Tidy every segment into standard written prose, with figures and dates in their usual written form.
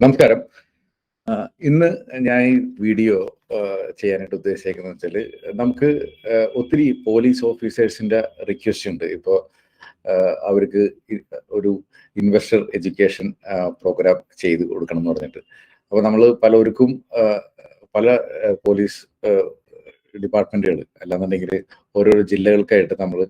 നമസ്കാരം. ഇന്ന് ഞാൻ ഈ വീഡിയോ ചെയ്യാനായിട്ട് ഉദ്ദേശിച്ചേക്കുന്നത് വെച്ചാല്, നമുക്ക് ഒത്തിരി പോലീസ് ഓഫീസേഴ്സിന്റെ റിക്വസ്റ്റ് ഉണ്ട്. ഇപ്പോൾ അവർക്ക് ഒരു ഇൻവെസ്റ്റർ എഡ്യൂക്കേഷൻ പ്രോഗ്രാം ചെയ്ത് കൊടുക്കണം എന്ന് പറഞ്ഞിട്ട്. അപ്പോൾ നമ്മൾ പലർക്കും പല പോലീസ് ഡിപ്പാർട്ട്മെന്റുകൾ അല്ലാന്നുണ്ടെങ്കിൽ ഓരോരോ ജില്ലകൾക്കായിട്ട് നമ്മൾ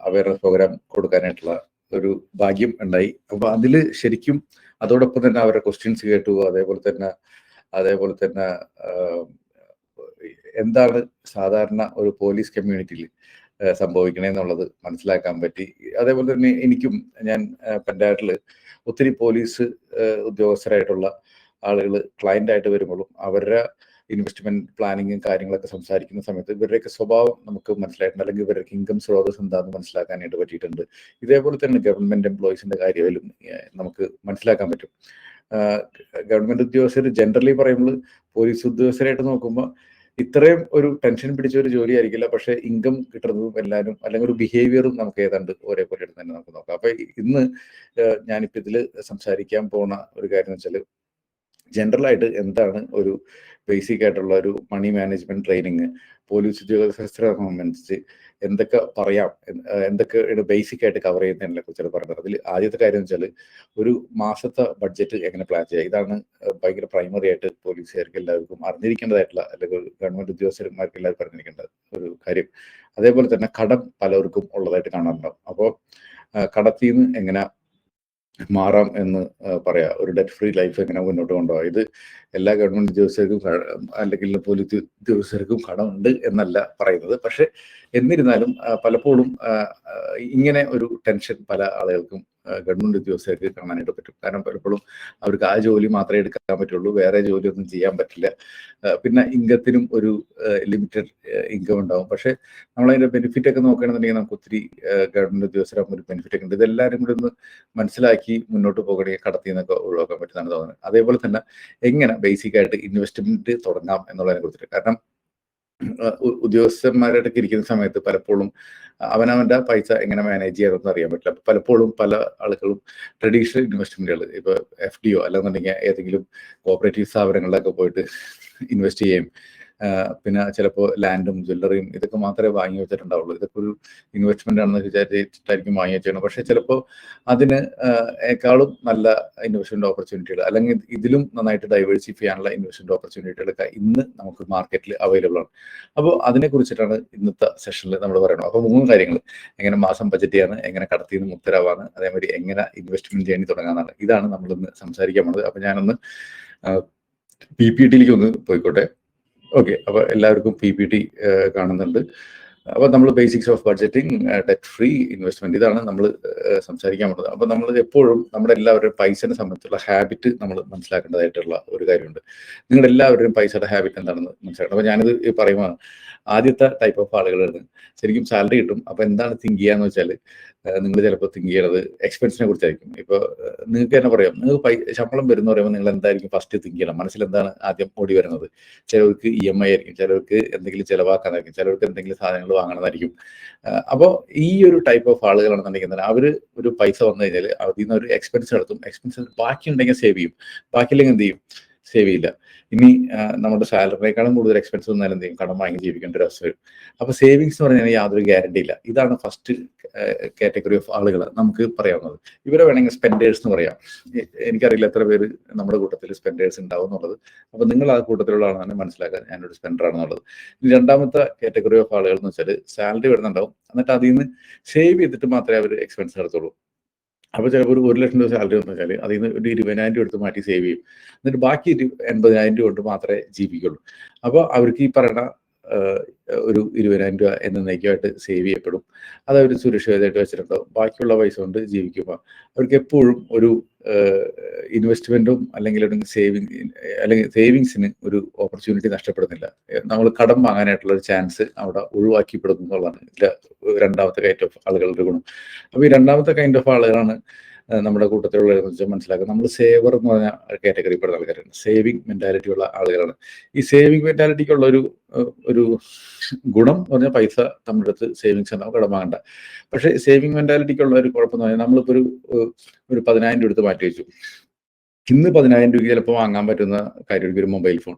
അവയർനെസ് പ്രോഗ്രാം കൊടുക്കാനായിട്ടുള്ള ഒരു ഭാഗ്യം ഉണ്ടായി. അപ്പൊ അതില് ശരിക്കും അതോടൊപ്പം തന്നെ അവരുടെ ക്വസ്റ്റ്യൻസ് കേട്ടു. അതേപോലെ തന്നെ എന്താണ് സാധാരണ ഒരു പോലീസ് കമ്മ്യൂണിറ്റിയിൽ സംഭവിക്കണേന്നുള്ളത് മനസ്സിലാക്കാൻ പറ്റി. അതേപോലെ തന്നെ ഞാൻ പഞ്ചായത്തില് ഒത്തിരി പോലീസ് ഉദ്യോഗസ്ഥരായിട്ടുള്ള ആളുകൾ ക്ലയന്റ് ആയിട്ട് വരുമ്പോഴും അവരുടെ ഇൻവെസ്റ്റ്മെന്റ് പ്ലാനിങ്ങും കാര്യങ്ങളൊക്കെ സംസാരിക്കുന്ന സമയത്ത് ഇവരുടെയൊക്കെ സ്വഭാവം നമുക്ക് മനസ്സിലായിട്ടുണ്ട്, അല്ലെങ്കിൽ ഇവരുടെ ഇൻകം സ്രോതസ് എന്താണെന്ന് മനസ്സിലാക്കാനായിട്ട് പറ്റിയിട്ടുണ്ട്. ഇതേപോലെ തന്നെ ഗവൺമെന്റ് എംപ്ലോയീസിന്റെ കാര്യത്തിലും നമുക്ക് മനസ്സിലാക്കാൻ പറ്റും. ഗവൺമെന്റ് ഉദ്യോഗസ്ഥർ ജനറലി പറയുമ്പോൾ പോലീസ് ഉദ്യോഗസ്ഥരായിട്ട് നോക്കുമ്പോൾ ഇത്രയും ഒരു ടെൻഷൻ പിടിച്ച ഒരു ജോലി ആയിരിക്കില്ല, പക്ഷെ ഇൻകം കിട്ടുന്നതും എല്ലാവരും അല്ലെങ്കിൽ ഒരു ബിഹേവിയറും നമുക്ക് ഏതാണ്ട് ഒരേപോലെ തന്നെ നമുക്ക് നോക്കാം. അപ്പൊ ഇന്ന് ഞാനിപ്പോ ഇതിൽ സംസാരിക്കാൻ പോണ ഒരു കാര്യം എന്ന് വെച്ചാൽ, ജനറലായിട്ട് എന്താണ് ഒരു ബേസിക് ആയിട്ടുള്ള ഒരു മണി മാനേജ്മെന്റ് ട്രെയിനിങ് പോലീസ് ഉദ്യോഗസ്ഥരെ സംബന്ധിച്ച് എന്തൊക്കെ പറയാം, എന്തൊക്കെയാണ് ബേസിക് ആയിട്ട് കവർ ചെയ്യുന്നതിനെ കുറിച്ചാണ് പറയുന്നത്. അതിൽ ആദ്യത്തെ കാര്യം എന്ന് വെച്ചാൽ, ഒരു മാസത്തെ ബഡ്ജറ്റ് എങ്ങനെ പ്ലാൻ ചെയ്യുക. ഇതാണ് ഭയങ്കര പ്രൈമറി ആയിട്ട് പോലീസുകാർക്ക് എല്ലാവർക്കും അറിഞ്ഞിരിക്കേണ്ടതായിട്ടുള്ള, അല്ലെങ്കിൽ ഗവൺമെന്റ് ഉദ്യോഗസ്ഥന്മാർക്ക് എല്ലാവർക്കും അറിഞ്ഞിരിക്കേണ്ട ഒരു കാര്യം. അതേപോലെ തന്നെ കടം പലർക്കും ഉള്ളതായിട്ട് കാണാറുണ്ടാവും. അപ്പോൾ കടത്തിൽ നിന്ന് എങ്ങനെ മാറാം എന്ന് പറയാം. ഒരു ഡെറ്റ് ഫ്രീ ലൈഫ് എങ്ങനെ മുന്നോട്ട് കൊണ്ടുപോകാം. ഇത് എല്ലാ ഗവൺമെന്റ് ഉദ്യോഗസ്ഥർക്കും അല്ലെങ്കിൽ പോലീസ് ഉദ്യോഗസ്ഥർക്കും കടമുണ്ട് എന്നല്ല പറയുന്നത്. പക്ഷെ എന്നിരുന്നാലും പലപ്പോഴും ഇങ്ങനെ ഒരു ടെൻഷൻ പല ആളുകൾക്കും ഗവൺമെന്റ് ഉദ്യോഗസ്ഥർക്ക് കാണാനായിട്ട് പറ്റും. കാരണം പലപ്പോഴും അവർക്ക് ആ ജോലി മാത്രമേ എടുക്കാൻ പറ്റുള്ളൂ, വേറെ ജോലിയൊന്നും ചെയ്യാൻ പറ്റില്ല. പിന്നെ ഇൻകത്തിനും ഒരു ലിമിറ്റഡ് ഇൻകം ഉണ്ടാവും. പക്ഷെ നമ്മളതിന്റെ ബെനിഫിറ്റ് ഒക്കെ നോക്കുകയാണെന്നുണ്ടെങ്കിൽ നമുക്ക് ഒത്തിരി ഗവൺമെന്റ് ഉദ്യോഗസ്ഥരാകുമ്പോൾ ഒരു ബെനിഫിറ്റ് ഒക്കെ ഉണ്ട്. ഇതെല്ലാവരും കൂടി ഒന്ന് മനസ്സിലാക്കി മുന്നോട്ട് പോകണമെങ്കിൽ കടത്തിൽ നിന്നൊക്കെ ഒഴിവാക്കാൻ പറ്റുന്നതാണ് തോന്നുന്നത്. അതേപോലെ തന്നെ എങ്ങനെ ബേസിക് ആയിട്ട് ഇൻവെസ്റ്റ്മെന്റ് തുടങ്ങാം എന്നുള്ളതിനെ കുറിച്ചിട്ട്. കാരണം ഉദ്യോഗസ്ഥന്മാരായിട്ട് ഇരിക്കുന്ന സമയത്ത് പലപ്പോഴും അവനവന്റെ പൈസ എങ്ങനെ മാനേജ് ചെയ്യാമെന്ന് അറിയാൻ പറ്റില്ല. പലപ്പോഴും പല ആളുകളും ട്രഡീഷണൽ ഇൻവെസ്റ്റ്മെന്റുകൾ, ഇപ്പൊ FDO അല്ലെന്നുണ്ടെങ്കിൽ ഏതെങ്കിലും കോപ്പറേറ്റീവ് സ്ഥാപനങ്ങളിലൊക്കെ പോയിട്ട് ഇൻവെസ്റ്റ് ചെയ്യും. പിന്നെ ചിലപ്പോൾ ലാൻഡും ജ്വല്ലറിയും ഇതൊക്കെ മാത്രമേ വാങ്ങി വെച്ചിട്ടുണ്ടാവുള്ളൂ. ഇതൊക്കെ ഒരു ഇൻവെസ്റ്റ്മെന്റ് ആണെന്ന് വിചാരിച്ചിട്ടായിരിക്കും വാങ്ങി വെച്ചത്. പക്ഷെ ചിലപ്പോൾ അതിന് ഏക്കാളും നല്ല ഇൻവെസ്റ്റ്മെന്റ് ഓപ്പർച്യൂണിറ്റികൾ, അല്ലെങ്കിൽ ഇതിലും നന്നായിട്ട് ഡൈവേഴ്സിഫൈ ചെയ്യാനുള്ള ഇൻവെസ്റ്റ്മെന്റ് ഓപ്പർച്യൂണിറ്റികളൊക്കെ ഇന്ന് നമുക്ക് മാർക്കറ്റിൽ അവൈലബിൾ ആണ്. അപ്പോൾ അതിനെ കുറിച്ചിട്ടാണ് ഇന്നത്തെ സെഷനിൽ നമ്മൾ പറയുന്നത്. അപ്പോൾ 3 കാര്യങ്ങൾ: എങ്ങനെ മാസം ബജറ്റ് ചെയ്യാന്ന്, എങ്ങനെ കടത്തിൽ നിന്ന് മുക്തരാവാന്ന്, അതേമാതിരി എങ്ങനെ ഇൻവെസ്റ്റ്മെന്റ് ജേണി തുടങ്ങാന്നാണ്. ഇതാണ് നമ്മളിന്ന് സംസാരിക്കാൻ പോകുന്നത്. അപ്പൊ ഞാനൊന്ന് PPT ഒന്ന് പോയിക്കോട്ടെ. ഓക്കെ, അപ്പൊ എല്ലാവർക്കും PPT കാണുന്നുണ്ട്. അപ്പൊ നമ്മൾ basics of budgeting, debt free investment, ഇതാണ് നമ്മൾ സംസാരിക്കാൻ പോകുന്നത്. അപ്പൊ നമ്മൾ എപ്പോഴും നമ്മുടെ എല്ലാവരുടെയും പൈസനെ സംബന്ധിച്ചുള്ള ഹാബിറ്റ് നമ്മൾ മനസ്സിലാക്കേണ്ടതായിട്ടുള്ള ഒരു കാര്യമുണ്ട്. നിങ്ങളുടെ എല്ലാവരുടെയും പൈസയുടെ ഹാബിറ്റ് എന്താണെന്ന് മനസ്സിലാക്കണം. അപ്പൊ ഞാനിത് പറയുമ്പോൾ ആദ്യത്തെ ടൈപ്പ് ഓഫ് ആളുകളാണ്. ശരിക്കും സാലറി കിട്ടും, അപ്പൊ എന്താണ് തിങ്ക് ചെയ്യാന്ന് വെച്ചാൽ, നിങ്ങൾ ചിലപ്പോൾ തിങ്ക് ചെയ്യണത് എക്സ്പെൻസിനെ കുറിച്ചായിരിക്കും. ഇപ്പൊ നിങ്ങൾക്ക് തന്നെ പറയാം, നിങ്ങൾക്ക് ശമ്പളം വരുന്ന പറയുമ്പോൾ നിങ്ങൾ എന്തായിരിക്കും ഫസ്റ്റ് തിങ്ക് ചെയ്യണം, മനസ്സിൽ എന്താണ് ആദ്യം ഓടി വരുന്നത്? ചിലർക്ക് EMI ആയിരിക്കും, ചിലർക്ക് എന്തെങ്കിലും ചിലവാക്കാനായിരിക്കും, ചിലർക്ക് എന്തെങ്കിലും സാധനങ്ങൾ വാങ്ങണമെന്നായിരിക്കും. അപ്പോൾ ഈ ഒരു ടൈപ്പ് ഓഫ് ആളുകളാണെന്നുണ്ടെങ്കിൽ തന്നെ അവര് ഒരു പൈസ വന്നു കഴിഞ്ഞാൽ അതിൽ നിന്ന് ഒരു എക്സ്പെൻസ് നടത്തും. എക്സ്പെൻസ് ബാക്കി ഉണ്ടെങ്കിൽ സേവ് ചെയ്യും, ബാക്കിയില്ലെങ്കിൽ എന്ത് ചെയ്യും? സേവ് ചെയ്യില്ല. ഇനി നമ്മുടെ സാലറിനേക്കാളും കൂടുതൽ എക്സ്പെൻസ് വന്നാൽ എന്ത് ചെയ്യും? കടം വാങ്ങി ജീവിക്കേണ്ട ഒരു അവസ്ഥ വരും. അപ്പൊ സേവിങ്സ് എന്ന് പറഞ്ഞാൽ യാതൊരു ഗ്യാരണ്ടി ഇല്ല. ഇതാണ് ഫസ്റ്റ് കാറ്റഗറി ഓഫ് ആളുകൾ നമുക്ക് പറയാവുന്നത്. ഇവരെ വേണമെങ്കിൽ സ്പെൻഡേഴ്സ് എന്ന് പറയാം. എനിക്കറിയില്ല എത്ര പേര് നമ്മുടെ കൂട്ടത്തിൽ സ്പെൻഡേഴ്സ് ഉണ്ടാവും എന്നുള്ളത്. അപ്പൊ നിങ്ങൾ ആ കൂട്ടത്തിലുള്ള ആളാണ് മനസ്സിലാക്കാൻ ഞാനൊരു സ്പെൻഡർ ആണെന്നുള്ളത്. ഇനി രണ്ടാമത്തെ കാറ്റഗറി ഓഫ് ആളുകൾ എന്ന് വെച്ചാൽ സാലറി വരുന്നുണ്ടാവും, എന്നിട്ട് അതിൽ നിന്ന് സേവ് ചെയ്തിട്ട് മാത്രമേ അവർ എക്സ്പെൻസ് നടത്തുള്ളൂ. അപ്പോൾ ചിലപ്പോൾ ഒരു 1 ലക്ഷം രൂപ സാലറി വന്നു വെച്ചാൽ അതിൽ നിന്ന് ഒരു 20,000 രൂപ എടുത്ത് മാറ്റി സേവ് ചെയ്യും. എന്നിട്ട് ബാക്കി 80,000 രൂപ കൊണ്ട് മാത്രമേ ജീവിക്കുള്ളൂ. അപ്പോൾ അവർക്ക് ഈ പറയുന്ന ഒരു 20,000 രൂപ എന്നേക്കുമായിട്ട് സേവ് ചെയ്യപ്പെടും. അത് അവർ സുരക്ഷിതമായിട്ട് വെച്ചിട്ടുണ്ടാവും. ബാക്കിയുള്ള പൈസ കൊണ്ട് ജീവിക്കുമ്പോൾ അവർക്ക് എപ്പോഴും ഒരു ഇൻവെസ്റ്റ്മെന്റും അല്ലെങ്കിൽ സേവിങ്സിന് ഒരു ഓപ്പർച്യൂണിറ്റി നഷ്ടപ്പെടുന്നില്ല. നമ്മൾ കടം വാങ്ങാനായിട്ടുള്ള ഒരു ചാൻസ് അവിടെ ഒഴിവാക്കിപ്പെടുന്നു എന്നുള്ളതാണ് ഇതിലെ രണ്ടാമത്തെ കൈൻഡ് ഓഫ് ആളുകളുടെ ഗുണം. അപ്പോൾ ഈ രണ്ടാമത്തെ കൈൻഡ് ഓഫ് ആളുകളാണ് നമ്മുടെ കൂട്ടത്തിലുള്ളതെന്ന് വെച്ചാൽ മനസ്സിലാക്കുക. നമ്മൾ സേവർ എന്ന് പറഞ്ഞ കാറ്റഗറി പെടുന്ന ആൾക്കാരാണ്. സേവിങ് മെന്റാലിറ്റി ഉള്ള ആളുകളാണ്. ഈ സേവിങ് മെന്റാലിറ്റിക്കുള്ള ഒരു ഗുണം എന്ന് പറഞ്ഞാൽ പൈസ നമ്മുടെ അടുത്ത് സേവിങ്സ് ഉണ്ടാവും, കടം വാങ്ങണ്ട. പക്ഷേ സേവിങ് മെന്റാലിറ്റിക്കുള്ള ഒരു കുഴപ്പമെന്ന് പറഞ്ഞാൽ നമ്മളിപ്പോൾ ഒരു 10,000 രൂപ എടുത്ത് മാറ്റി വെച്ചു. ഇന്ന് 10,000 രൂപയ്ക്ക് ചിലപ്പോൾ വാങ്ങാൻ പറ്റുന്ന കാര്യമായിരിക്കും ഒരു മൊബൈൽ ഫോൺ.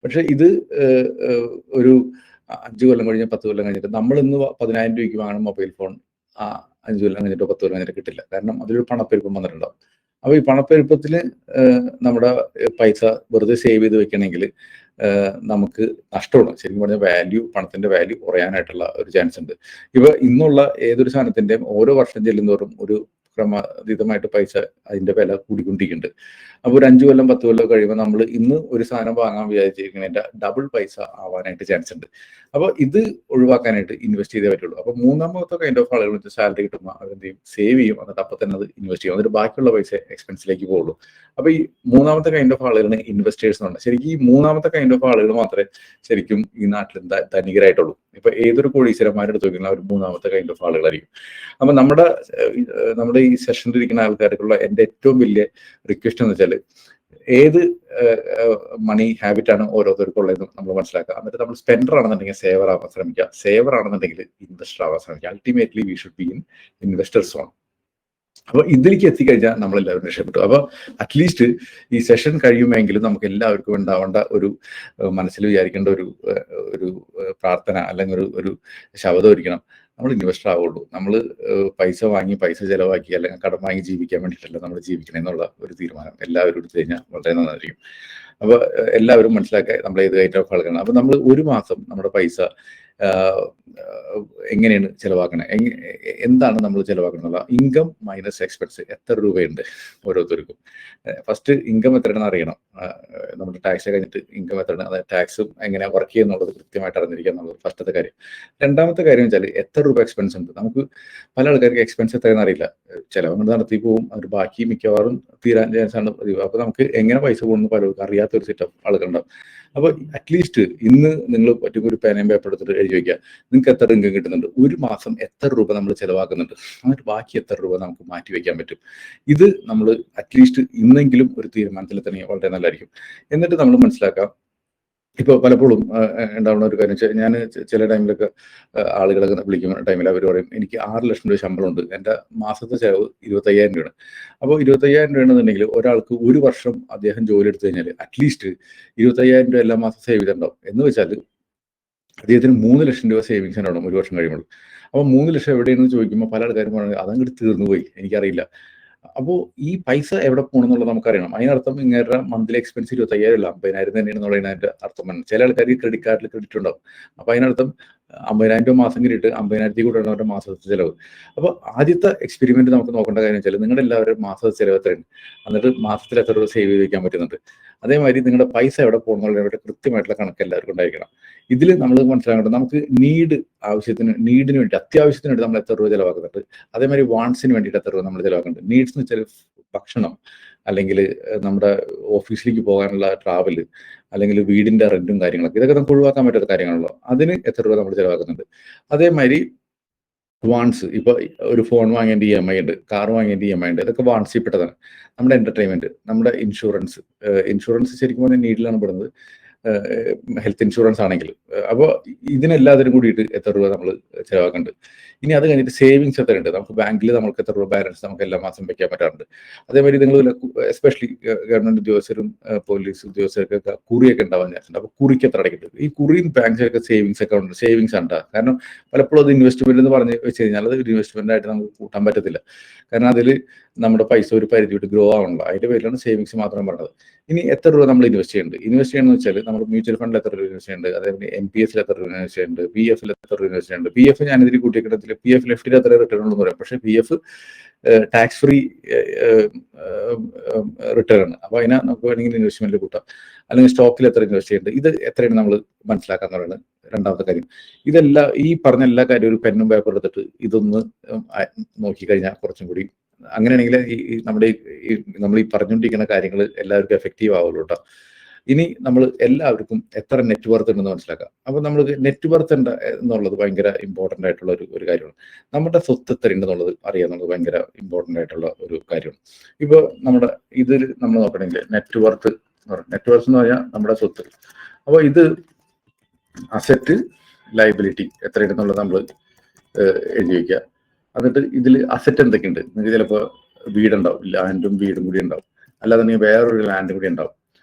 പക്ഷെ ഇത് ഒരു 5 കൊല്ലം കഴിഞ്ഞ് 10 കൊല്ലം കഴിഞ്ഞിട്ട് നമ്മൾ ഇന്ന് 10,000 രൂപയ്ക്ക് വാങ്ങുന്ന മൊബൈൽ ഫോൺ 5 കൊല്ലം കഴിഞ്ഞിട്ടോ 10 കൊല്ലം കഴിഞ്ഞിട്ട് കിട്ടില്ല. കാരണം അതിലൊരു പണപ്പെരുപ്പം വന്നിട്ടുണ്ടാവും. അപ്പൊ ഈ പണപ്പെരുപ്പത്തിൽ നമ്മുടെ പൈസ വെറുതെ സേവ് ചെയ്ത് വെക്കണമെങ്കിൽ നമുക്ക് നഷ്ടമാണ്. ശരിക്കും പറഞ്ഞാൽ പണത്തിന്റെ വാല്യൂ കുറയാനായിട്ടുള്ള ഒരു ചാൻസ് ഉണ്ട്. ഇപ്പൊ ഇന്നുള്ള ഏതൊരു സാധനത്തിന്റെയും ഓരോ വർഷം ചെല്ലുന്നതോറും ഒരു ക്രമാതീതമായിട്ട് പൈസ അതിന്റെ വില കൂടിക്കൊണ്ടിരിക്കുന്നുണ്ട്. അപ്പോൾ ഒരു 5 കൊല്ലം 10 കൊല്ലം കഴിയുമ്പോൾ നമ്മൾ ഇന്ന് ഒരു സാധനം വാങ്ങാൻ വിചാരിച്ചിരിക്കുന്നതിന്റെ ഡബിൾ പൈസ ആവാനായിട്ട് ചാൻസ് ഉണ്ട്. അപ്പോൾ ഇത് ഒഴിവാക്കാനായിട്ട് ഇൻവെസ്റ്റ് ചെയ്തേ പറ്റുള്ളൂ. അപ്പോൾ മൂന്നാമത്തെ കൈൻഡ് ഓഫ് ആളുകൾ സാലറി കിട്ടുമ്പോൾ അതെന്ത് ചെയ്യും, സേവ് ചെയ്യും, എന്നിട്ട് അപ്പം തന്നെ അത് ഇൻവെസ്റ്റ് ചെയ്യും, എന്നിട്ട് ബാക്കിയുള്ള പൈസ എക്സ്പെൻസിലേക്ക് പോകുള്ളൂ. അപ്പോൾ ഈ മൂന്നാമത്തെ കൈൻഡ് ഓഫ് ആളുകളാണ് ഇൻവെസ്റ്റേഴ്സ് എന്നുണ്ട്. ശരിക്കും ഈ മൂന്നാമത്തെ കൈൻഡ് ഓഫ് ആളുകൾ മാത്രമേ ശരിക്കും ഈ നാട്ടിൽ ധനികരായിട്ടുള്ളൂ. ഇപ്പൊ ഏതൊരു കോടീശ്വരന്മാരുടെ അടുത്ത് നോക്കിയാൽ അവർ മൂന്നാമത്തെ കൈൻഡ് ഓഫ് ആളുകളായിരിക്കും. അപ്പൊ നമ്മുടെ ഈ സെഷനിൽ ഇരിക്കുന്ന ആൾക്കാർക്കുള്ള എൻ്റെ ഏറ്റവും വലിയ റിക്വസ്റ്റ് എന്ന് വെച്ചാൽ ഏത് മണി ഹാബിറ്റ് ആണ് ഓരോരുത്തർക്കും ഉള്ളതെന്ന് നമ്മൾ മനസ്സിലാക്കുക. എന്നിട്ട് നമ്മൾ സ്പെൻഡർ ആണെന്നുണ്ടെങ്കിൽ സേവർ ആവാൻ ശ്രമിക്കുക, സേവർ ആണെന്നുണ്ടെങ്കിൽ ഇൻവെസ്റ്റർ ആവാൻ ശ്രമിക്കുക. Ultimately we should be in investors on. അപ്പൊ ഇതിലേക്ക് എത്തിക്കഴിഞ്ഞാൽ നമ്മളെല്ലാവരും രക്ഷപ്പെട്ടു. അപ്പൊ അറ്റ്ലീസ്റ്റ് ഈ സെഷൻ കഴിയുമെങ്കിലും നമുക്ക് എല്ലാവർക്കും ഉണ്ടാവേണ്ട ഒരു മനസ്സിൽ വിചാരിക്കേണ്ട ഒരു പ്രാർത്ഥന അല്ലെങ്കിൽ ഒരു ശബ്ദം ഒരിക്കണം, നമ്മൾ ഇൻവെസ്റ്റർ ആവുള്ളൂ. നമ്മൾ പൈസ വാങ്ങി പൈസ ചെലവാക്കി അല്ലെങ്കിൽ കടം വാങ്ങി ജീവിക്കാൻ വേണ്ടിയിട്ടല്ല നമ്മൾ ജീവിക്കണം എന്നുള്ള ഒരു തീരുമാനം എല്ലാവരും എടുത്തു കഴിഞ്ഞാൽ വളരെ നന്നായിരിക്കും. അപ്പൊ എല്ലാവരും മനസ്സിലാക്കുക നമ്മൾ ഏത് കൈൻഡ് ഓഫ് ആളുകളാണ്. അപ്പൊ നമ്മൾ ഒരു മാസം നമ്മുടെ പൈസ എങ്ങനെയാണ് ചെലവാക്കണത്, എന്താണ് നമ്മൾ ചെലവാക്കുന്നത്, ഇൻകം മൈനസ് എക്സ്പെൻസ് എത്ര രൂപയുണ്ട് ഓരോരുത്തർക്കും. ഫസ്റ്റ് ഇൻകം എത്രയാണെന്ന് അറിയണം. നമ്മുടെ ടാക്സ് കഴിഞ്ഞിട്ട് ഇൻകം എത്രയാണ്, അതായത് ടാക്സും എങ്ങനെ വർക്ക് ചെയ്യുന്നുള്ളത് കൃത്യമായിട്ട് അറിഞ്ഞിരിക്കുക എന്നുള്ളത് ഫസ്റ്റത്തെ കാര്യം. രണ്ടാമത്തെ കാര്യം വെച്ചാൽ എത്ര രൂപ എക്സ്പെൻസ് ഉണ്ട്. നമുക്ക് പല ആൾക്കാർക്ക് എക്സ്പെൻസ് എത്രയെന്ന് അറിയില്ല, ചിലവങ്ങൾ നടത്തി പോകും, അവർ ബാക്കി മിക്കവാറും തീരാൻ ചാൻസാണ് പതിവ്. അപ്പൊ നമുക്ക് എങ്ങനെ പൈസ പോകുന്നു പലർക്കും അറിയാത്തൊരു സെറ്റപ്പ് ആളുകളുണ്ടാവും. അപ്പൊ അറ്റ്ലീസ്റ്റ് ഇന്ന് നിങ്ങൾ പറ്റും ഒരു പേനയും പേപ്പർ എടുത്തിട്ട് എഴുതി വയ്ക്കുക, നിങ്ങൾക്ക് എത്ര ഇൻകം കിട്ടുന്നുണ്ട്, ഒരു മാസം എത്ര രൂപ നമ്മൾ ചെലവാക്കുന്നുണ്ട്, എന്നിട്ട് ബാക്കി എത്ര രൂപ നമുക്ക് മാറ്റി വെക്കാൻ പറ്റും. ഇത് നമ്മൾ അറ്റ്ലീസ്റ്റ് ഇന്നെങ്കിലും ഒരു തീരുമാനത്തിൽ തന്നെ വളരെ നല്ലതായിരിക്കും. എന്നിട്ട് നമ്മൾ മനസ്സിലാക്കാം. ഇപ്പൊ പലപ്പോഴും ഉണ്ടാവുന്ന ഒരു കാര്യം വെച്ചാൽ, ഞാൻ ചില ടൈമിലൊക്കെ ആളുകളൊക്കെ വിളിക്കുന്ന ടൈമിൽ അവർ പറയും എനിക്ക് 6 ലക്ഷം രൂപ ശമ്പളം ഉണ്ട്, എൻ്റെ മാസത്തെ ചെലവ് 25,000 രൂപയാണ്. അപ്പോൾ 25,000 രൂപയാണെന്നുണ്ടെങ്കിൽ ഒരാൾക്ക് ഒരു വർഷം അദ്ദേഹം ജോലി എടുത്തു കഴിഞ്ഞാൽ അറ്റ്ലീസ്റ്റ് 25,000 രൂപ എല്ലാ മാസം സേവ് ചെയ്തിട്ടുണ്ടാവും. എന്ന് വെച്ചാൽ അദ്ദേഹത്തിന് 3 ലക്ഷം രൂപ സേവിങ്സ് ഉണ്ടാവും ഒരു വർഷം കഴിയുമ്പോൾ. അപ്പോൾ 3 ലക്ഷം എവിടെയെന്ന് ചോദിക്കുമ്പോൾ പല ആൾക്കാരും പറയുന്നത് അതങ്ങോട്ട് തീർന്നു പോയി, എനിക്കറിയില്ല. അപ്പോൾ ഈ പൈസ എവിടെ പോകണമെന്നുള്ളത് നമുക്കറിയണം. അതിനർത്ഥം ഇങ്ങനെ മന്ത്ലി എക്സ്പെൻസ് 25,000 അല്ല 50,000 തന്നെയാണെന്നുള്ളതിന് അതിന്റെ അർത്ഥമാണ്. ചില ആൾക്കാർക്ക് ക്രെഡിറ്റ് കാർഡിൽ ക്രെഡിറ്റ് ഉണ്ടാവും. അപ്പൊ അതിനർത്ഥം 50,000 രൂപ മാസം കിട്ടിയിട്ട് 50,000 കൂടെയാണ് അവരുടെ മാസത്തെ ചിലവ്. അപ്പോൾ ആദ്യത്തെ എക്സ്പെരിമെന്റ് നമുക്ക് നോക്കേണ്ട കാര്യം വെച്ചാൽ നിങ്ങളുടെ എല്ലാവരും മാസത്തെ ചിലവ് എത്രയാണ്, എന്നിട്ട് മാസത്തിൽ എത്ര രൂപ സേവ് ചെയ്ത് വെക്കാൻ പറ്റുന്നുണ്ട്. അതേമാതിരി നിങ്ങളുടെ പൈസ എവിടെ പോകുന്നതിന്റെ കൃത്യമായിട്ടുള്ള കണക്ക് എല്ലാവർക്കും ഉണ്ടായിരിക്കണം. ഇതിൽ നമ്മൾ മനസ്സിലാക്കേണ്ടത് നമുക്ക് നീഡിന് വേണ്ടി അത്യാവശ്യത്തിന് വേണ്ടി നമ്മൾ എത്ര രൂപ ചിലവാക്കുന്നുണ്ട്, അതേമാതിരി വാണ്ട്സിന് വേണ്ടിയിട്ട് എത്ര രൂപ നമ്മൾ ചിലവാക്കുന്നുണ്ട്. നീഡ്സ് എന്ന് വെച്ചാൽ ഭക്ഷണം, അല്ലെങ്കിൽ നമ്മുടെ ഓഫീസിലേക്ക് പോകാനുള്ള ട്രാവല്, അല്ലെങ്കിൽ വീടിന്റെ റെന്റും കാര്യങ്ങളൊക്കെ, ഇതൊക്കെ നമുക്ക് ഒഴിവാക്കാൻ പറ്റാത്ത കാര്യങ്ങളല്ലോ. അതിന് എത്ര രൂപ നമ്മൾ ചിലവാക്കുന്നുണ്ട്. അതേമാതിരി വാൺസ്, ഇപ്പൊ ഒരു ഫോൺ വാങ്ങേണ്ട EMI ഉണ്ട്, കാർ വാങ്ങേണ്ട EMI ഉണ്ട്, ഇതൊക്കെ വാൺസിൽ പെട്ടതാണ്. നമ്മുടെ എന്റർടൈൻമെന്റ്, നമ്മുടെ ഇൻഷുറൻസ് ശരിക്കും പറഞ്ഞാൽ നീഡിലാണ് പെടുന്നത്, ഹെൽത്ത് ഇൻഷുറൻസ് ആണെങ്കിൽ. അപ്പോൾ ഇതിനെല്ലാത്തിനും കൂടിയിട്ട് എത്ര രൂപ നമ്മൾ ചിലവാക്കുന്നുണ്ട്. ഇനി അത് കഴിഞ്ഞിട്ട് സേവിങ്സ് എത്രയുണ്ട്, നമുക്ക് ബാങ്കിൽ നമുക്ക് എത്ര രൂപ ബാലൻസ് നമുക്ക് എല്ലാ മാസം വെക്കാൻ പറ്റാറുണ്ട്. അതേമാതിരി നിങ്ങൾ എസ്പെഷ്യലി ഗവൺമെന്റ് ഉദ്യോഗസ്ഥരും പോലീസ് ഉദ്യോഗസ്ഥർക്കൊക്കെ കുറിയൊക്കെ ഉണ്ടാവാൻ ചാൻസ് ഉണ്ട്. അപ്പോൾ കുറിക്ക് എത്ര അടയ്ക്കുന്നത്, ഈ കുറിയും ബാങ്കൊക്കെ സേവിങ്സ് അക്കൗണ്ട് സേവിങ്സ് ആണ്. കാരണം പലപ്പോഴും അത് ഇൻവെസ്റ്റ്മെന്റ് എന്ന് പറഞ്ഞ് വെച്ച് കഴിഞ്ഞാൽ അത് ഒരു ഇൻവെസ്റ്റ്മെന്റ് ആയിട്ട് നമുക്ക് കൂട്ടാൻ പറ്റത്തില്ല. കാരണം അതിൽ നമ്മുടെ പൈസ ഒരു പരിധി വിട്ട് ഗ്രോ ആവണല്ലോ, അതിന്റെ പേരിലാണ് സേവിങ്സ് മാത്രം പറഞ്ഞത്. ഇനി എത്ര രൂപ നമ്മൾ ഇൻവെസ്റ്റ് ചെയ്യുന്നത് വെച്ചാൽ നമ്മൾ മ്യൂച്വൽ ഫണ്ടിൽ എത്ര രൂപ ഇൻവെസ്റ്റ് ചെയ്യുന്നുണ്ട്, അതേപോലെ NPS എത്ര രൂപ ഇൻവെസ്റ്റ് ചെയ്യുന്നുണ്ട്, PF എത്ര രൂപ ഇൻവെസ്റ്റ് ചെയ്യുന്നുണ്ട്. PF ഞാൻ ഇതിൽ കൂട്ടിയെടുത്തില്ല, PF ലെഫ്റ്റിൽ എത്ര റിട്ടേൺ ഉണ്ടെന്ന് പറയാം, പക്ഷേ PF ടാക്സ് ഫ്രീ റിട്ടേൺ ആണ്. അപ്പൊ അതിനെ നമുക്ക് വേണമെങ്കിൽ ഇൻവെസ്റ്റ്മെന്റിൽ കൂട്ടാം. അല്ലെങ്കിൽ സ്റ്റോക്കിൽ എത്ര ഇൻവെസ്റ്റ് ചെയ്യുന്നുണ്ട്, ഇത് എത്രയാണ് നമ്മൾ മനസ്സിലാക്കാൻ പറയുന്നത് രണ്ടാമത്തെ കാര്യം. ഇതെല്ലാം ഈ പറഞ്ഞ എല്ലാ കാര്യവും ഒരു പെന്നും പേപ്പർ എടുത്തിട്ട് ഇതൊന്ന് നോക്കിക്കഴിഞ്ഞാൽ കുറച്ചും കൂടി, അങ്ങനെയാണെങ്കിൽ നമ്മൾ ഈ പറഞ്ഞുകൊണ്ടിരിക്കുന്ന കാര്യങ്ങൾ എല്ലാവർക്കും എഫക്റ്റീവ് ആവുള്ളൂ കേട്ടോ. ഇനി നമ്മൾ എല്ലാവർക്കും എത്ര നെറ്റ് വർത്ത് ഉണ്ടെന്ന് മനസ്സിലാക്കാം. അപ്പൊ നമ്മൾ നെറ്റ് വർത്ത് എന്നുള്ളത് ഭയങ്കര ഇമ്പോർട്ടൻ്റ് ആയിട്ടുള്ള ഒരു കാര്യമാണ്. നമ്മുടെ സ്വത്ത് എത്ര ഉണ്ടെന്നുള്ളത് അറിയാന്നുള്ളത് ഭയങ്കര ഇമ്പോർട്ടൻ്റ് ആയിട്ടുള്ള ഒരു കാര്യമാണ്. ഇപ്പോൾ നമ്മുടെ ഇതിൽ നമ്മൾ നോക്കണമെങ്കിൽ നെറ്റ് വർത്ത് എന്ന് പറഞ്ഞാൽ നമ്മുടെ സ്വത്ത്. അപ്പോൾ ഇത് അസറ്റ് ലയബിലിറ്റി എത്രയുണ്ടെന്നുള്ളത് നമ്മൾ എഴുതി വയ്ക്കുക. എന്നിട്ട് ഇതിൽ അസറ്റ് എന്തൊക്കെയുണ്ട്, നിങ്ങൾക്ക് ചിലപ്പോൾ വീടുണ്ടാവും, ലാൻഡും വീടും കൂടി ഉണ്ടാവും. അല്ലാതെ വേറൊരു ലാൻഡ് കൂടി ഉണ്ടാവും.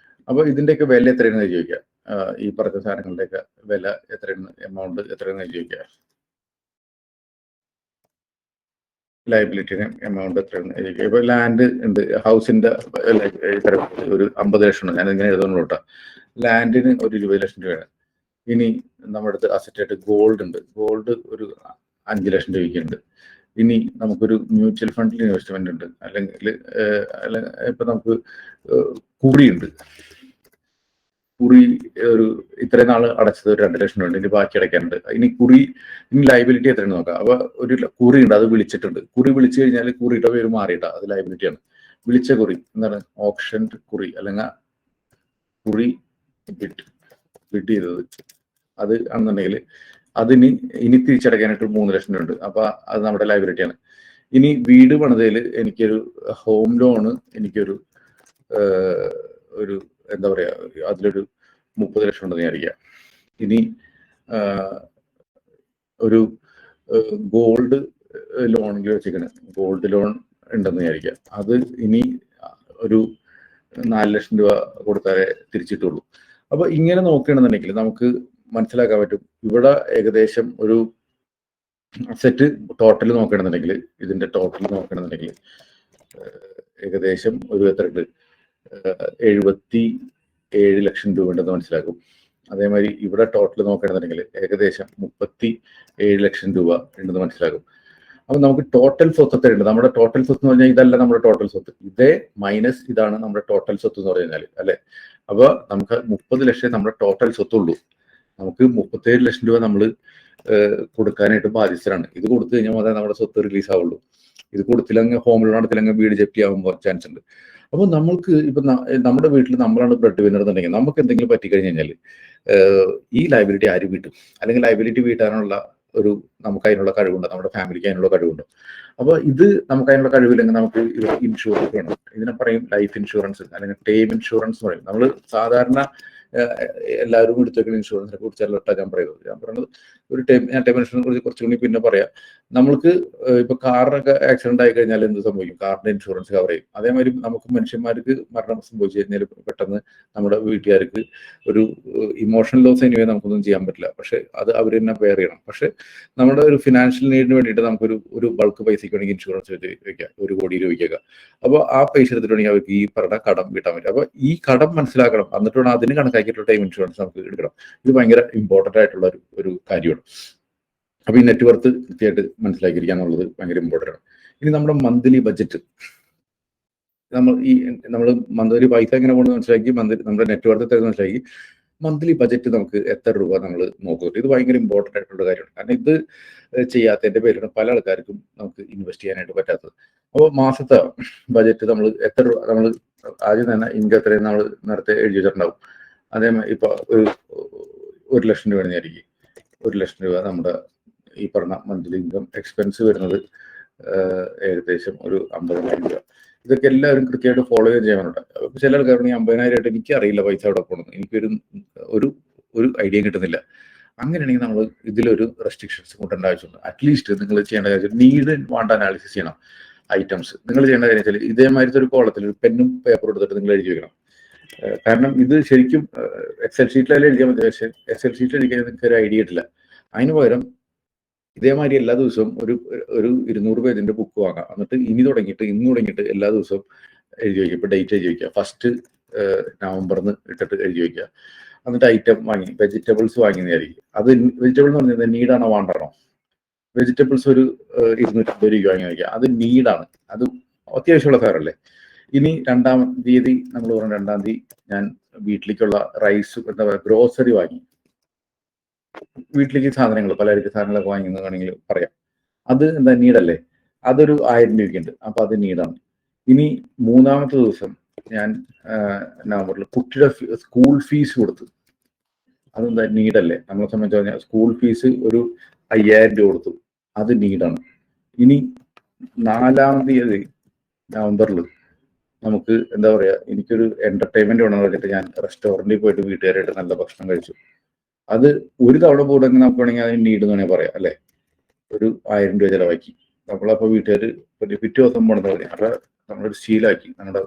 അപ്പോൾ ഇതിന്റെയൊക്കെ വില എത്രയാണെന്ന് ചോദിക്കുക. ഈ പറഞ്ഞ സാധനങ്ങളുടെയൊക്കെ വില എത്രയാണ്, എമൗണ്ട് എത്രയാണെന്ന് ചോദിക്കുക. ലയബിലിറ്റിന് എമൗണ്ട് എത്രയാണ് ചോദിക്കുക. ഇപ്പൊ ലാൻഡ് ഉണ്ട്, ഹൗസിന്റെ ഒരു 50 ലക്ഷം ഉണ്ട്, ഞാൻ ഇങ്ങനെ എഴുതുന്നു കേട്ടോ. ലാൻഡിന് ഒരു 20 ലക്ഷം രൂപയാണ്. ഇനി നമ്മുടെ അടുത്ത് അസറ്റായിട്ട് ഗോൾഡ് ഉണ്ട്, ഗോൾഡ് ഒരു 5 ലക്ഷം രൂപയ്ക്കുണ്ട്. ഇനി നമുക്കൊരു മ്യൂച്വൽ ഫണ്ടിൽ ഇൻവെസ്റ്റ്മെന്റ് ഉണ്ട്, അല്ലെങ്കിൽ ഇപ്പൊ നമുക്ക് കുറിയുണ്ട്. കുറി ഒരു ഇത്രയും നാൾ അടച്ചത് ഒരു 2 ലക്ഷം ഉണ്ട്, ഇനി ബാക്കി അടയ്ക്കാനുണ്ട്. ഇനി ലയബിലിറ്റി എത്രയാണ് നോക്കാം. അപ്പൊ ഒരു കുറി ഉണ്ട്, അത് വിളിച്ചിട്ടുണ്ട്. കുറി വിളിച്ചു കഴിഞ്ഞാൽ കുറിയുടെ പേര് മാറിയിട്ടാ, അത് ലയബിലിറ്റിയാണ്. വിളിച്ച കുറി എന്താണ്, ഓപ്ഷൻ കുറി അല്ലെങ്കിൽ കുറി ബിഡ് ചെയ്തത്, അത് ആണെന്നുണ്ടെങ്കിൽ അതിന് ഇനി തിരിച്ചടയ്ക്കാനായിട്ട് 3 ലക്ഷം രൂപ ഉണ്ട്. അപ്പൊ അത് നമ്മുടെ ലയബിലിറ്റിയാണ്. ഇനി വീട് പണിതയിൽ എനിക്കൊരു ഹോം ലോണ്, എനിക്കൊരു എന്താ പറയാ, അതിലൊരു 30 ലക്ഷം ഉണ്ടെന്ന് വിചാരിക്കാം. ഇനി ഒരു ഗോൾഡ് ലോണിൽ വെച്ചിരിക്കണ ഗോൾഡ് ലോൺ ഉണ്ടെന്ന് വിചാരിക്കാം. അത് ഇനി ഒരു 4 ലക്ഷം രൂപ കൊടുത്താലേ തിരിച്ചിട്ടുള്ളൂ. അപ്പൊ ഇങ്ങനെ നോക്കുകയാണെന്നുണ്ടെങ്കിൽ നമുക്ക് മനസ്സിലാക്കാൻ പറ്റും, ഇവിടെ ഏകദേശം ഒരു അസറ്റ് ടോട്ടൽ നോക്കുകയാണെന്നുണ്ടെങ്കിൽ, ഇതിന്റെ ടോട്ടൽ നോക്കുകയാണെന്നുണ്ടെങ്കിൽ ഏകദേശം ഒരു എത്രയുണ്ട്, 77 ലക്ഷം രൂപ ഉണ്ടെന്ന് മനസ്സിലാക്കും. അതേമാതിരി ഇവിടെ ടോട്ടൽ നോക്കുകയാണെന്നുണ്ടെങ്കിൽ ഏകദേശം 37 ലക്ഷം രൂപ ഉണ്ടെന്ന് മനസ്സിലാക്കും. അപ്പൊ നമുക്ക് ടോട്ടൽ സ്വത്ത് എത്രയുണ്ട്, നമ്മുടെ ടോട്ടൽ സ്വത്ത് എന്ന് പറഞ്ഞാൽ ഇതല്ല നമ്മുടെ ടോട്ടൽ സ്വത്ത്, ഇതേ മൈനസ് ഇതാണ് നമ്മുടെ ടോട്ടൽ സ്വത്ത് എന്ന് പറഞ്ഞാൽ, അല്ലെ. അപ്പൊ നമുക്ക് 30 ലക്ഷം നമ്മുടെ ടോട്ടൽ സ്വത്തുള്ളൂ. നമുക്ക് 37 ലക്ഷം രൂപ നമ്മൾ കൊടുക്കാനായിട്ട് ബാധ്യസ്ഥരാണ്. ഇത് കൊടുത്തു കഴിഞ്ഞാൽ മാത്രമേ നമ്മുടെ സ്വത്ത് റിലീസ് ആവുള്ളൂ. ഇത് കൊടുത്തില്ലെങ്കിൽ, ഹോം ലോൺ എടുത്തില്ലെങ്കിൽ വീട് ജപ്തി ആകുമ്പോൾ ചാൻസ് ഉണ്ട്. അപ്പൊ നമ്മൾക്ക് ഇപ്പൊ നമ്മുടെ വീട്ടിൽ നമ്മളാണ് ബ്രെഡ് വിന്നർ എന്നുണ്ടെങ്കിൽ നമുക്ക് എന്തെങ്കിലും പറ്റിക്കഴിഞ്ഞ് കഴിഞ്ഞാൽ ഈ ലയബിലിറ്റി ആര് വീട്ടും, അല്ലെങ്കിൽ ലയബിലിറ്റി വീട്ടാനുള്ള നമുക്ക് അതിനുള്ള കഴിവുണ്ട്, നമ്മുടെ ഫാമിലിക്ക് അതിനുള്ള കഴിവുണ്ട്. അപ്പൊ ഇത് നമുക്ക് അതിനുള്ള കഴിവില്ലെങ്കിൽ നമുക്ക് ഇൻഷുറൻസ് വേണം. ഇതിനെ പറയും ലൈഫ് ഇൻഷുറൻസ് അല്ലെങ്കിൽ ടേം ഇൻഷുറൻസ് എന്ന് പറയും. നമ്മൾ സാധാരണ എല്ലാവരും എടുത്തേക്കുന്ന ഇൻഷുറൻസിനെ കുറിച്ചല്ല ഞാൻ പറയുന്നത്. ഒരു ടേം ഇൻഷുറൻസിനെ കുറിച്ച് കുറച്ചുകൂടി പിന്നെ പറയാം. നമ്മൾക്ക് ഇപ്പൊ കാറിനൊക്കെ ആക്സിഡന്റ് ആയി കഴിഞ്ഞാൽ എന്ത് സംഭവിക്കും, കാറിന്റെ ഇൻഷുറൻസ് കവർ ചെയ്യും. അതേമാതിരി നമുക്ക് മനുഷ്യന്മാർക്ക് മരണം സംഭവിച്ചു കഴിഞ്ഞാൽ പെട്ടെന്ന് നമ്മുടെ വീട്ടുകാർക്ക് ഒരു ഇമോഷണൽ ലോസ് എനിവേ നമുക്കൊന്നും ചെയ്യാൻ പറ്റില്ല, പക്ഷെ അത് അവർ തന്നെ ബെയർ ചെയ്യണം. പക്ഷെ നമ്മുടെ ഒരു ഫിനാൻഷ്യൽ നീഡിന് വേണ്ടിയിട്ട് നമുക്കൊരു ബൾക്ക് പൈസയ്ക്ക് വേണമെങ്കിൽ ഇൻഷുറൻസ് വെക്കാം, 1 കോടി രൂപയ്ക്കൊക്കെ. അപ്പോൾ ആ പൈസ എടുത്തിട്ടുണ്ടെങ്കിൽ അവർക്ക് ഈ പറഞ്ഞ കടം വീട്ടാൻ പറ്റും. അപ്പൊ ഈ കടം മനസ്സിലാക്കണം, എന്നിട്ട് വേണം അതിന് കണക്കാക്കിയിട്ടുള്ള ടൈം ഇൻഷുറൻസ് നമുക്ക് എടുക്കണം. ഇത് ഭയങ്കര ഇമ്പോർട്ടന്റ് ആയിട്ടുള്ള ഒരു കാര്യമാണ്. അപ്പൊ ഈ നെറ്റ്വർത്ത് കൃത്യമായിട്ട് മനസ്സിലാക്കിയിരിക്കുക എന്നുള്ളത് ഭയങ്കര ഇമ്പോർട്ടൻ്റ് ആണ്. ഇനി നമ്മുടെ മന്ത്ലി ബഡ്ജറ്റ്, നമ്മൾ മന്ത്ലി പൈസ എങ്ങനെ പോകുന്നത് മനസ്സിലാക്കി, നമ്മുടെ നെറ്റ്വർത്ത് മനസ്സിലാക്കി മന്ത്ലി ബഡ്ജറ്റ് നമുക്ക് എത്ര രൂപ നമ്മൾ നോക്കുന്നത്. ഇത് ഭയങ്കര ഇമ്പോർട്ടൻ്റ് ആയിട്ടുള്ള കാര്യമാണ്. കാരണം ഇത് ചെയ്യാത്തതിന്റെ പേരിലാണ് പല ആൾക്കാർക്കും നമുക്ക് ഇൻവെസ്റ്റ് ചെയ്യാനായിട്ട് പറ്റാത്തത്. അപ്പോൾ മാസത്തെ ബഡ്ജറ്റ് നമ്മൾ എത്ര രൂപ, നമ്മൾ ആദ്യം തന്നെ ഇൻകം എത്രയും നമ്മൾ നേരത്തെ എഴുതി വെച്ചിട്ടുണ്ടാവും. അതേമാതിരി ഇപ്പൊ 1 ലക്ഷം രൂപ ആയിരിക്കും. 1 ലക്ഷം രൂപ നമ്മുടെ ഈ പറഞ്ഞ മന്ത്ലി ഇൻകം. എക്സ്പെൻസ് വരുന്നത് ഏകദേശം ഒരു 50,000 രൂപ. ഇതൊക്കെ എല്ലാവരും കൃത്യമായിട്ട് ഫോളോ ചെയ്യാനുണ്ട്. ചില ആൾക്കാർ 50,000 ആയിട്ട് എനിക്ക് അറിയില്ല പൈസ അവിടെ പോകണം, എനിക്കൊരു ഐഡിയ കിട്ടുന്നില്ല. അങ്ങനെയാണെങ്കിൽ നമ്മൾ ഇതിലൊരു റെസ്ട്രിക്ഷൻസ് കൂട്ടേണ്ട ആവശ്യമുണ്ട്. അറ്റ്ലീസ്റ്റ് നിങ്ങൾ ചെയ്യേണ്ട കാര്യം നീഡ് ആൻഡ് വാണ്ട് അനാലിസിസ് ചെയ്യണം. ഐറ്റംസ് നിങ്ങൾ ചെയ്യേണ്ട കാര്യം വെച്ചാൽ ഇതേമാതിരത്തെ ഒരു കോളത്തിൽ ഒരു പെന്നും പേപ്പറും എടുത്തിട്ട് നിങ്ങൾ എഴുതി വെക്കണം. കാരണം ഇത് ശരിക്കും എക്സൽ ഷീറ്റിലെല്ലാം എഴുതിയാൽ മതി, പക്ഷേ എക്സൽ ഷീറ്റിൽ എനിക്ക് നിങ്ങൾക്ക് ഒരു ഐഡിയ ഇട്ടില്ല. അതിന് പകരം ഇതേമാതിരി എല്ലാ ദിവസവും ഒരു 200 പേജിന്റെ ബുക്ക് വാങ്ങാം. എന്നിട്ട് ഇന്ന് തുടങ്ങിയിട്ട് എല്ലാ ദിവസവും എഴുതി വയ്ക്കുക. ഇപ്പൊ ഡേറ്റ് എഴുതി വയ്ക്കുക, 1 നവംബറിന് ഇട്ടിട്ട് എഴുതി വയ്ക്കുക. എന്നിട്ട് ഐറ്റം വാങ്ങി, വെജിറ്റബിൾസ് വാങ്ങിയതായിരിക്കും. അത് വെജിറ്റബിൾ എന്ന് പറഞ്ഞാൽ നീഡാണോ വാണ്ടാണോ? വെജിറ്റബിൾസ് ഒരു 250 രൂപ വാങ്ങി വയ്ക്കുക, അത് നീഡാണ്, അത് അത്യാവശ്യമുള്ള സാറല്ലേ. ഇനി 2-ാം തീയതി നമ്മൾ പറഞ്ഞ 2-ാം തീയതി ഞാൻ വീട്ടിലേക്കുള്ള റൈസ് എന്താ പറയുക ഗ്രോസറി വാങ്ങി, വീട്ടിലേക്ക് സാധനങ്ങൾ പലചരക്ക് സാധനങ്ങളൊക്കെ വാങ്ങിയെന്ന് വേണമെങ്കിൽ പറയാം. അത് എന്താ നീഡല്ലേ, അതൊരു 1000 രൂപയ്ക്കുണ്ട്, അപ്പൊ അത് നീഡാണ്. ഇനി 3-ാമത്തെ ദിവസം ഞാൻ നവംബറിൽ കുട്ടിയുടെ സ്കൂൾ ഫീസ് കൊടുത്തു, അതെന്താ നീഡല്ലേ. നമ്മളെ സംബന്ധിച്ച് പറഞ്ഞാൽ സ്കൂൾ ഫീസ് ഒരു 5000 രൂപ കൊടുത്തു, അത് നീഡാണ്. ഇനി 4-ാം തീയതി നവംബറിൽ നമുക്ക് എന്താ പറയാ, എനിക്കൊരു എന്റർടൈൻമെന്റ് വേണമെന്ന് പറഞ്ഞിട്ട് ഞാൻ റെസ്റ്റോറന്റിൽ പോയിട്ട് വീട്ടുകാരായിട്ട് നല്ല ഭക്ഷണം കഴിച്ചു. അത് ഒരു തവണ പോകണമെങ്കിൽ നമുക്ക് വേണമെങ്കിൽ അതിന് നീഡ് എന്ന് വേണമെങ്കിൽ പറയാം, അല്ലെ. ഒരു 1000 രൂപ ചിലവാക്കി നമ്മളപ്പോ വീട്ടുകാർ പിറ്റേ ദിവസം പോകണമെന്ന് പറയാം. അപ്പൊ നമ്മളൊരു ശീലമാക്കി നമ്മുടെ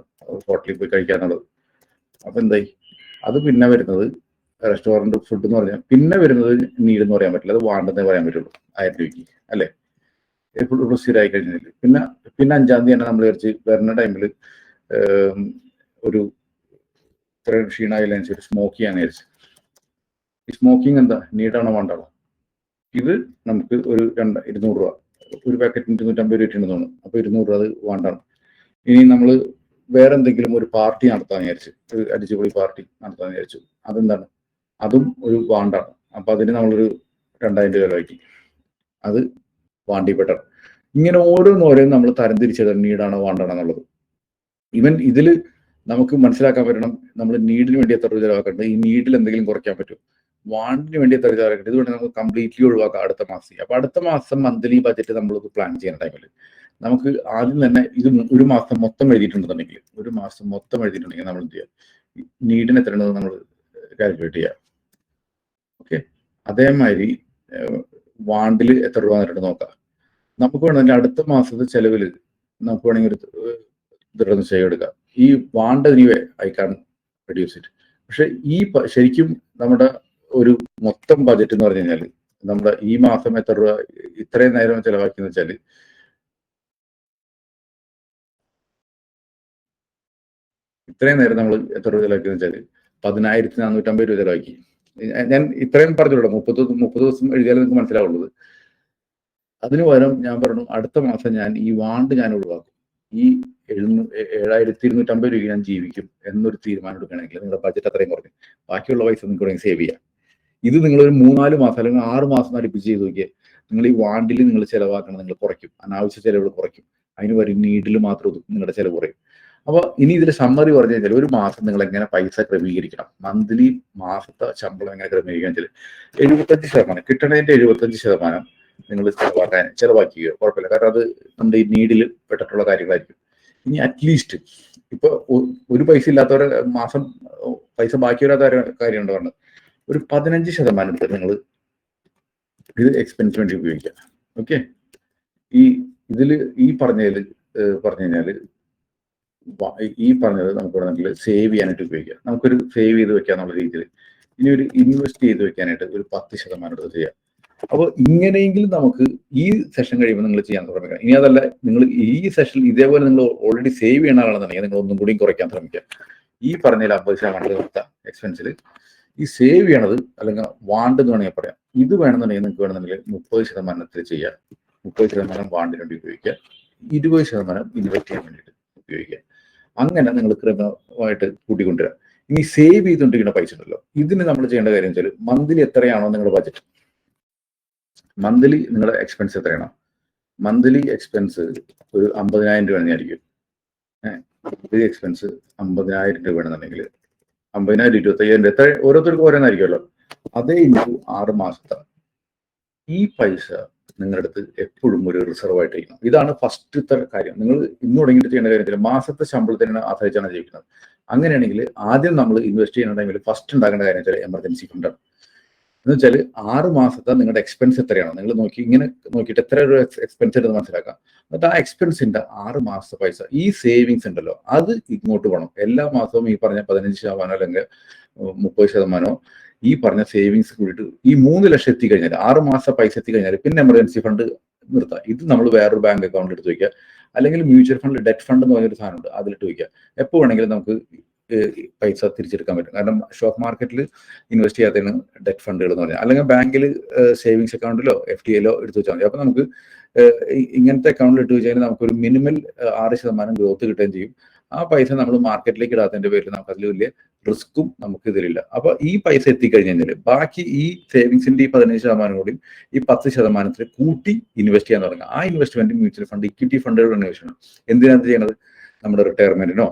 ഹോട്ടലിൽ പോയി കഴിക്കാന്നുള്ളത്. അപ്പൊ എന്തായി, അത് പിന്നെ വരുന്നത് റെസ്റ്റോറന്റ് ഫുഡ് എന്ന് പറഞ്ഞാൽ പിന്നെ വരുന്നത് നീഡ് എന്ന് പറയാൻ പറ്റില്ല, അത് വാണ്ടെന്നേ പറയാൻ പറ്റുള്ളൂ 1000 രൂപയ്ക്ക് അല്ലേ. എപ്പോഴും സ്ഥിരമായി കഴിഞ്ഞാൽ പിന്നെ 5-ാം തീയതി തന്നെ നമ്മൾ വിചാരിച്ച് വരുന്ന ടൈമിൽ ഒരു ക്ഷീണായില്ല സ്മോക്ക് ചെയ്യാൻ വിചാരിച്ചു. ഈ സ്മോക്കിംഗ് എന്താ, നീഡാണോ വേണ്ടാണോ? ഇത് നമുക്ക് ഒരു 200 രൂപ ഒരു പാക്കറ്റിന് 250 രൂപ ഉണ്ടെന്ന് തോന്നുന്നു. അപ്പൊ 200 രൂപ അത് വേണ്ടാണ്. ഇനി നമ്മൾ വേറെ എന്തെങ്കിലും ഒരു പാർട്ടി നടത്താൻ വിചാരിച്ചു, ഒരു അടിച്ചുപൊളി പാർട്ടി നടത്താൻ വിചാരിച്ചു, അതെന്താണ്, അതും ഒരു വാണ്ടാണ്. അപ്പൊ അതിന് നമ്മളൊരു 2000 രൂപ ചിലവാക്കി, അത് വാണ്ടിപ്പെട്ട. ഇങ്ങനെ ഓരോന്നോരോന്നും നമ്മൾ തരംതിരിച്ചത് നീഡാണോ വാണ്ടാണോ എന്നുള്ളത്. ഇവൻ ഇതിൽ നമുക്ക് മനസ്സിലാക്കാൻ പറ്റണം, നമ്മൾ നീഡിന് വേണ്ടി എത്ര രൂപ ചിലവാക്കേണ്ടത്, ഈ നീഡിൽ എന്തെങ്കിലും കുറയ്ക്കാൻ പറ്റും, വാണ്ടിന് വേണ്ടി എത്ര രൂപ ചിലവാക്കേണ്ടത്, ഇതുകൊണ്ട് നമുക്ക് കംപ്ലീറ്റ്ലി ഒഴിവാക്കാം അടുത്ത മാസം. അപ്പൊ അടുത്ത മാസം മന്ത്ലി ബഡ്ജറ്റ് നമ്മളത് പ്ലാൻ ചെയ്യുന്ന ടൈമിൽ നമുക്ക് ആദ്യം തന്നെ ഇത് ഒരു മാസം മൊത്തം എഴുതിയിട്ടുണ്ടെന്നുണ്ടെങ്കിൽ നമ്മൾ എന്ത് ചെയ്യുക, നീഡിന് എത്ര ഉണ്ടെന്ന് നമ്മൾ കാൽക്കുലേറ്റ് ചെയ്യുക. ഓക്കെ, അതേമാതിരി വാണ്ടിൽ എത്ര രൂപ വന്നിട്ട് നോക്കാം. നമുക്ക് വേണമെങ്കിൽ അടുത്ത മാസത്തെ ചെലവിൽ നമുക്ക് വേണമെങ്കിൽ ഒരു ഇതൊന്ന് ചെയ്തെടുക്കാം. ഈ want anyway I can reduce it. പക്ഷെ ഈ ശരിക്കും നമ്മുടെ ഒരു മൊത്തം ബജറ്റ് എന്ന് പറഞ്ഞു കഴിഞ്ഞാൽ നമ്മുടെ ഈ മാസം എത്ര രൂപ ഇത്രയും നേരം ചെലവാക്കിയെന്ന് വെച്ചാൽ നമ്മൾ എത്ര രൂപ ചെലവാക്കിയെന്ന് വെച്ചാൽ 10,450 രൂപ ചെലവാക്കി. ഞാൻ ഇത്രയും പറഞ്ഞുള്ളൂ, 30 ദിവസം എഴുതിയാലും നിങ്ങൾക്ക് മനസ്സിലാവുള്ളത്. അതിനു പകരം ഞാൻ പറഞ്ഞു അടുത്ത മാസം ഞാൻ ഈ വാണ്ട് ഞാൻ ഒഴിവാക്കും, ഈ 7,250 രൂപ ഞാൻ ജീവിക്കും എന്നൊരു തീരുമാനം എടുക്കുകയാണെങ്കിൽ നിങ്ങളുടെ ബഡ്ജറ്റ് അത്രയും കുറഞ്ഞു, ബാക്കിയുള്ള പൈസ നിങ്ങൾക്ക് സേവ് ചെയ്യാം. ഇത് നിങ്ങളൊരു 3-4 മാസം അല്ലെങ്കിൽ 6 മാസം അടുപ്പിച്ച് ചെയ്ത് നോക്കിയാൽ നിങ്ങൾ ഈ വാണ്ടിൽ നിങ്ങൾ ചിലവാക്കണം, നിങ്ങൾ കുറയ്ക്കും, അനാവശ്യ ചിലവുകൾ കുറയ്ക്കും. അതിന് വരും നീഡിൽ മാത്രം നിങ്ങളുടെ ചിലവ് കുറയും. അപ്പൊ ഇനി ഇതിൽ സമ്മറി പറഞ്ഞു കഴിഞ്ഞാൽ ഒരു മാസം നിങ്ങൾ എങ്ങനെ പൈസ ക്രമീകരിക്കണം, മന്ത്ലി മാസത്തെ ശമ്പളം എങ്ങനെ ക്രമീകരിക്കാൻ വെച്ചാൽ 75% കിട്ടണതിന്റെ 75% നിങ്ങൾ ചെലവാക്കിയോ കുഴപ്പമില്ല, കാരണം അത് നമ്മുടെ ഈ നീഡിൽ പെട്ടിട്ടുള്ള കാര്യങ്ങളായിരിക്കും. ഇനി അറ്റ്ലീസ്റ്റ് ഇപ്പൊ ഒരു പൈസ ഇല്ലാത്തവരെ മാസം പൈസ ബാക്കി വരാത്ത കാര്യമുണ്ട് പറഞ്ഞത്, ഒരു 15% എടുത്ത് നിങ്ങൾ ഇത് എക്സ്പെൻസിന് വേണ്ടി ഉപയോഗിക്കാം. ഓക്കെ, ഇതിൽ പറഞ്ഞു കഴിഞ്ഞാൽ നമുക്ക് വേണമെങ്കിൽ സേവ് ചെയ്യാനായിട്ട് ഉപയോഗിക്കാം. നമുക്കൊരു സേവ് ചെയ്ത് വെക്കാന്നുള്ള രീതിയിൽ ഇനി ഒരു ഇൻവെസ്റ്റ് ചെയ്ത് വെക്കാനായിട്ട് ഒരു 10% എടുത്ത് ചെയ്യാം. അപ്പോൾ ഇങ്ങനെയെങ്കിലും നമുക്ക് ഈ സെഷൻ കഴിയുമ്പോൾ നിങ്ങൾ ചെയ്യാൻ ശ്രമിക്കാം. ഇനി അതല്ല, നിങ്ങൾ ഈ സെഷൻ ഇതേപോലെ നിങ്ങൾ ഓൾറെഡി സേവ് ചെയ്യണ ആളാണെന്നുണ്ടെങ്കിൽ നിങ്ങൾ ഒന്നും കൂടി കുറയ്ക്കാൻ ശ്രമിക്കുക. ഈ പറഞ്ഞതിൽ 50% എക്സ്പെൻസിൽ ഈ സേവ് ചെയ്യണത് അല്ലെങ്കിൽ വാണ്ടെന്ന് വേണമെങ്കിൽ പറയാം, ഇത് വേണമെന്നുണ്ടെങ്കിൽ നിങ്ങൾക്ക് വേണമെന്നുണ്ടെങ്കിൽ 30% ചെയ്യാം. 30% വാണ്ടിന് വേണ്ടി ഉപയോഗിക്കുക, 20% ഇൻവെസ്റ്റ് ചെയ്യാൻ വേണ്ടിയിട്ട് ഉപയോഗിക്കുക. അങ്ങനെ നിങ്ങൾ ക്രമമായിട്ട് കൂട്ടിക്കൊണ്ടുവരാം. ഇനി സേവ് ചെയ്തുകൊണ്ടിരിക്കുന്ന പൈസ ഉണ്ടല്ലോ, ഇതിന് നമ്മൾ ചെയ്യേണ്ട കാര്യം വെച്ചാൽ മന്ത്ലി എത്രയാണോ നിങ്ങളുടെ ബഡ്ജറ്റ്, മന്ത്ലി നിങ്ങളുടെ എക്സ്പെൻസ് എത്രയാണോ, മന്ത്ലി എക്സ്പെൻസ് ഒരു 50,000 രൂപ ആയിരിക്കും. മന്ത്ലി എക്സ്പെൻസ് 50,000 രൂപ ആണെന്നുണ്ടെങ്കിൽ 50,000 25,000 എത്ര ഓരോരുത്തർക്കും ഓരോന്നായിരിക്കുമല്ലോ, അതേ ഇൻറ്റു 6 മാസത്തെ ഈ പൈസ നിങ്ങളുടെ അടുത്ത് എപ്പോഴും ഒരു റിസർവ് ആയിട്ടിരിക്കണം. ഇതാണ് ഫസ്റ്റത്തെ കാര്യം. നിങ്ങൾ ഇന്ന് തുടങ്ങിയിട്ട് ചെയ്യേണ്ട കാര്യത്തിൽ മാസത്തെ ശമ്പളത്തിനാണ് ആശ്രയിച്ചാണ് ജീവിക്കുന്നത്. അങ്ങനെയാണെങ്കിൽ ആദ്യം നമ്മൾ ഇൻവെസ്റ്റ് ചെയ്യുന്ന ടൈമിൽ ഫസ്റ്റ് ഉണ്ടാക്കേണ്ട കാര്യം വെച്ചാൽ എമർജൻസി ഫണ്ടാണ്. എന്ന് വെച്ചാൽ 6 മാസത്തെ നിങ്ങളുടെ എക്സ്പെൻസ് എത്രയാണോ നിങ്ങൾ നോക്കിയിട്ട് എത്ര രൂപ എക്സ്പെൻസ് ഉണ്ടെന്ന് മനസ്സിലാക്കാം. എന്നിട്ട് ആ എക്സ്പെൻസിന്റെ 6 മാസത്തെ പൈസ ഈ സേവിങ്സ് ഉണ്ടല്ലോ അത് ഇങ്ങോട്ട് വേണം. എല്ലാ മാസവും ഈ പറഞ്ഞ 15% അല്ലെങ്കിൽ 30% ഈ പറഞ്ഞ സേവിങ്സ് കൂടിയിട്ട് ഈ 3 ലക്ഷം എത്തിക്കഴിഞ്ഞാൽ 6 മാസം പൈസ എത്തിക്കഴിഞ്ഞാൽ പിന്നെ എമർജൻസി ഫണ്ട് നിർത്താം. ഇത് നമ്മൾ വേറൊരു ബാങ്ക് അക്കൗണ്ടിൽ എടുത്ത് വയ്ക്കുക, അല്ലെങ്കിൽ മ്യൂച്വൽ ഫണ്ട് ഡെറ്റ് ഫണ്ട് എന്ന് പറഞ്ഞൊരു സാധനമുണ്ട് അതിലിട്ട് വയ്ക്കുക. എപ്പോൾ വേണമെങ്കിലും നമുക്ക് പൈസ തിരിച്ചെടുക്കാൻ പറ്റും. കാരണം സ്റ്റോക്ക് മാർക്കറ്റിൽ ഇൻവെസ്റ്റ് ചെയ്യാത്തതിന് ഡെറ്റ് ഫണ്ടുകൾ എന്ന് പറഞ്ഞാൽ, അല്ലെങ്കിൽ ബാങ്കിൽ സേവിങ്സ് അക്കൗണ്ടിലോ FDയിലോ എടുത്ത് വെച്ചാൽ മതി. അപ്പൊ നമുക്ക് ഇങ്ങനത്തെ അക്കൗണ്ടിൽ ഇട്ട് വെച്ചാൽ നമുക്കൊരു മിനിമൽ 6% ഗ്രോത്ത് കിട്ടുകയും ചെയ്യും. ആ പൈസ നമ്മൾ മാർക്കറ്റിലേക്ക് ഇടാത്തതിന്റെ പേരിൽ നമുക്ക് അതിൽ വലിയ റിസ്ക്കും നമുക്ക് ഇതിലില്ല. അപ്പൊ ഈ പൈസ എത്തിക്കഴിഞ്ഞ് കഴിഞ്ഞാൽ ബാക്കി ഈ സേവിങ്സിന്റെ ഈ 15% കൂടി ഈ 10% കൂട്ടി ഇൻവെസ്റ്റ് ചെയ്യാൻ തുടങ്ങുക. ആ ഇൻവെസ്റ്റ്മെന്റ് മ്യൂച്വൽ ഫണ്ട്, ഇക്വിറ്റി ഫണ്ടുകളുടെ ഇൻവെസ്റ്റ് ചെയ്യണം. എന്തിനാണ് ചെയ്യണത്? നമ്മുടെ റിട്ടയർമെന്റിനോ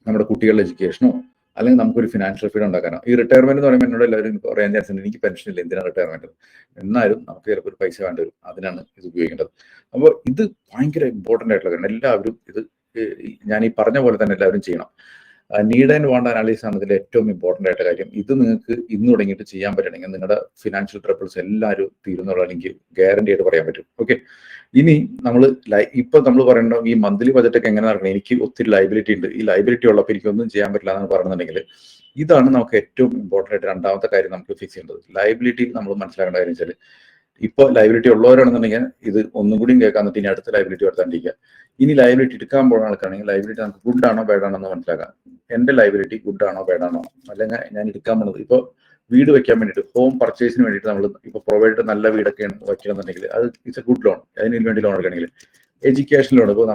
നമ്മുടെ കുട്ടികളുടെ എഡ്യൂക്കേഷനോ അല്ലെങ്കിൽ നമുക്കൊരു ഫിനാൻഷ്യൽ ഫ്രീഡം ഉണ്ടാക്കാനോ. ഈ റിട്ടയർമെന്റ് എന്ന് പറയുമ്പോൾ എന്നോട് എല്ലാവരും പറയാൻ ചാൻസ് ഉണ്ട്, എനിക്ക് പെൻഷൻ ഇല്ല, എന്തിനാണ് റിട്ടയർമെന്റ്? എന്നാലും നമുക്ക് ചിലപ്പോൾ ഒരു പൈസ വേണ്ടി വരും, അതിനാണ് ഇത് ഉപയോഗിക്കേണ്ടത്. അപ്പോൾ ഇത് ഭയങ്കര ഇമ്പോർട്ടൻ്റ് ആയിട്ടുള്ള കാര്യം. എല്ലാവരും ഇത് ഞാൻ ഈ പറഞ്ഞ പോലെ തന്നെ എല്ലാവരും ചെയ്യണം. നീഡ് ആൻഡ് വാണ്ട് അനാലിസിസ് ആണ് ഇതിൽ ഏറ്റവും ഇമ്പോർട്ടൻ്റ് ആയിട്ട് കാര്യം. ഇത് നിങ്ങൾക്ക് ഇന്ന് തുടങ്ങിയിട്ട് ചെയ്യാൻ പറ്റണമെങ്കിൽ നിങ്ങളുടെ ഫിനാൻഷ്യൽ ട്രബിൾസ് എല്ലാവരും തീരുന്നുള്ള എനിക്ക് ഗ്യാരണ്ടി ആയിട്ട് പറയാൻ പറ്റും. ഓക്കെ, ഇനി നമ്മൾ ഇപ്പൊ നമ്മൾ പറയണ്ട ഈ മന്ത്ലി ബജറ്റ് ഒക്കെ എങ്ങനെ നടക്കണം, എനിക്ക് ഒത്തിരി ലൈബിലിറ്റി ഉണ്ട്, ഈ ലൈബിലിറ്റി ഉള്ളപ്പോൾ എനിക്കൊന്നും ചെയ്യാൻ പറ്റില്ല എന്ന് പറയുന്നുണ്ടെങ്കിൽ ഇതാണ് നമുക്ക് ഏറ്റവും ഇമ്പോർട്ടൻ്റ് ആയിട്ട് രണ്ടാമത്തെ കാര്യം നമുക്ക് ഫിക്സ് ചെയ്യേണ്ടത്. ലൈബിലിറ്റി നമ്മൾ മനസ്സിലാക്കേണ്ട കാര്യം വെച്ചാൽ ഇപ്പോൾ ലൈബിലിറ്റി ഉള്ളവരാണെന്നുണ്ടെങ്കിൽ ഇത് ഒന്നും കൂടിയും കേൾക്കാൻ പറ്റി ഇനി അടുത്ത ലൈബിലിറ്റി എടുത്താണ്ടിരിക്കുക. ഇനി ലൈബിലിറ്റി എടുക്കാൻ പോകുന്ന ആൾക്കാണെങ്കിൽ ലൈബിലിറ്റി നമുക്ക് ഗുഡ് ആണോ ബാഡ് ആണോ എന്ന് മനസ്സിലാക്കാം. എന്റെ ലൈബിലിറ്റി ഗുഡ് ആണോ ബാഡ് ആണോ, അല്ലെങ്കിൽ ഞാൻ എടുക്കാൻ പോകുന്നത് ഇപ്പോൾ വീട് വെക്കാൻ വേണ്ടിയിട്ട് ഹോം പർച്ചേസിന് വേണ്ടിയിട്ട് നമ്മൾ ഇപ്പോൾ പ്രൊവൈഡ് നല്ല വീടൊക്കെ വയ്ക്കണമെന്നുണ്ടെങ്കിൽ അത് ഇറ്റ്സ് എ ഗുഡ് ലോൺ. അതിന് വേണ്ടി ലോൺ എടുക്കണമെങ്കിൽ എഡ്യൂക്കേഷൻ ലോൺ, ഇപ്പോൾ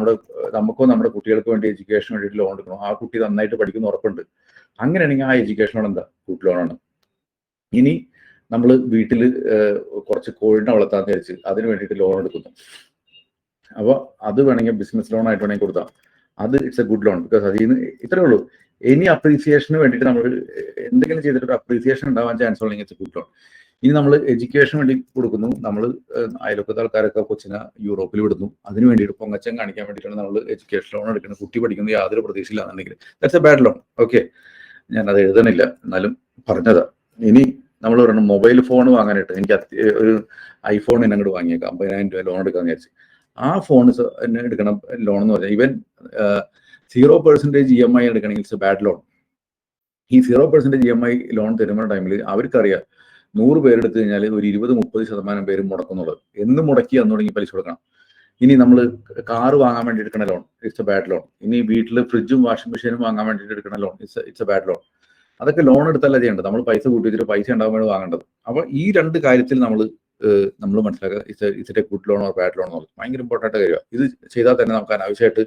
നമുക്കോ നമ്മുടെ കുട്ടികൾക്ക് വേണ്ടി എഡ്യൂക്കേഷന് വേണ്ടിയിട്ട് ലോൺ എടുക്കണം, ആ കുട്ടി നന്നായിട്ട് പഠിക്കുന്ന ഉറപ്പുണ്ട്, അങ്ങനെയാണെങ്കിൽ ആ എഡ്യൂക്കേഷൻ ലോൺ എന്താ ഗുഡ് ലോണാണ്. ഇനി നമ്മൾ വീട്ടിൽ കുറച്ച് കോഴിനെ വളർത്താന്ന് വിചാരിച്ച് അതിന് വേണ്ടിയിട്ട് ലോൺ എടുക്കുന്നു, അപ്പോൾ അത് വേണമെങ്കിൽ ബിസിനസ് ലോൺ ആയിട്ട് വേണമെങ്കിൽ കൊടുത്താൽ അത് it's A good loan. Because അതിൽ നിന്ന് ഇത്രേ ഉള്ളൂ, ഇനി അപ്രീസിയേഷന് വേണ്ടിയിട്ട് നമ്മൾ എന്തെങ്കിലും ചെയ്തിട്ട് അപ്രീസിയേഷൻ ഉണ്ടാവാൻ ചാൻസ് ഉണ്ടെങ്കിൽ ഇറ്റ്സ് എ ഗുഡ് ലോൺ. ഇനി നമ്മൾ എഡ്യൂക്കേഷൻ വേണ്ടി കൊടുക്കുന്നു, നമ്മൾ അയൽവക്കത്തെ ആൾക്കാരൊക്കെ കൊച്ചിനെ യൂറോപ്പിൽ വിടുന്നു, അതിന് വേണ്ടിയിട്ട് പൊങ്ങച്ചം കാണിക്കാൻ വേണ്ടിയിട്ടാണ് നമ്മൾ എഡ്യൂക്കേഷൻ ലോൺ എടുക്കുന്നത്. കുട്ടി പഠിക്കുന്നത് യാതൊരു പ്രതീക്ഷയില്ലാന്നുണ്ടെങ്കിൽ that's a bad loan. Okay, ഞാനത് എഴുതണില്ല, എന്നാലും പറഞ്ഞതാ. ഇനി നമ്മൾ പറയണം മൊബൈൽ ഫോൺ വാങ്ങാനായിട്ട് എനിക്ക് ഒരു ഐഫോൺ എന്നെ അങ്ങോട്ട് വാങ്ങിയേക്കാം, 50,000 രൂപ ലോൺ എടുക്കാന്ന് വിചാരിച്ചു. ആ ഫോൺ എന്നെ എടുക്കണം ലോൺ എന്ന് പറഞ്ഞാൽ ഈവൻ 0% EMI എടുക്കണമെങ്കിൽ ഇറ്റ്സ് എ ബാഡ് ലോൺ. ഈ 0% EMI ലോൺ തരുന്ന ടൈമിൽ അവർക്കറിയാം 100 പേരെടുത്ത് കഴിഞ്ഞാൽ ഒരു 20-30% പേര് മുടക്കുന്നുള്ളത്. എന്ന് മുടക്കി അന്ന് തുടങ്ങി പലിശ കൊടുക്കണം. ഇനി നമ്മൾ കാറ് വാങ്ങാൻ വേണ്ടി എടുക്കുന്ന loan it's A bad loan. ഇനി വീട്ടിൽ ഫ്രിഡ്ജും വാഷിംഗ് മെഷീനും വാങ്ങാൻ വേണ്ടിയിട്ട് എടുക്കുന്ന loan it's A bad loan. അതൊക്കെ ലോൺ എടുത്തല്ല ചെയ്യേണ്ടത്, നമ്മൾ പൈസ കൂട്ടി വെച്ചിട്ട് പൈസ ഉണ്ടാകാൻ വേണ്ടി വാങ്ങേണ്ടത്. അപ്പൊ ഈ രണ്ട് കാര്യത്തിൽ നമ്മൾ മനസ്സിലാക്കുക it's A good loan or bad loan എന്നുള്ളത് ഭയങ്കര ഇമ്പോർട്ടൻ്റ് കാര്യമാണ്. ഇത് ചെയ്താൽ തന്നെ നമുക്ക് അനാവശ്യമായിട്ട്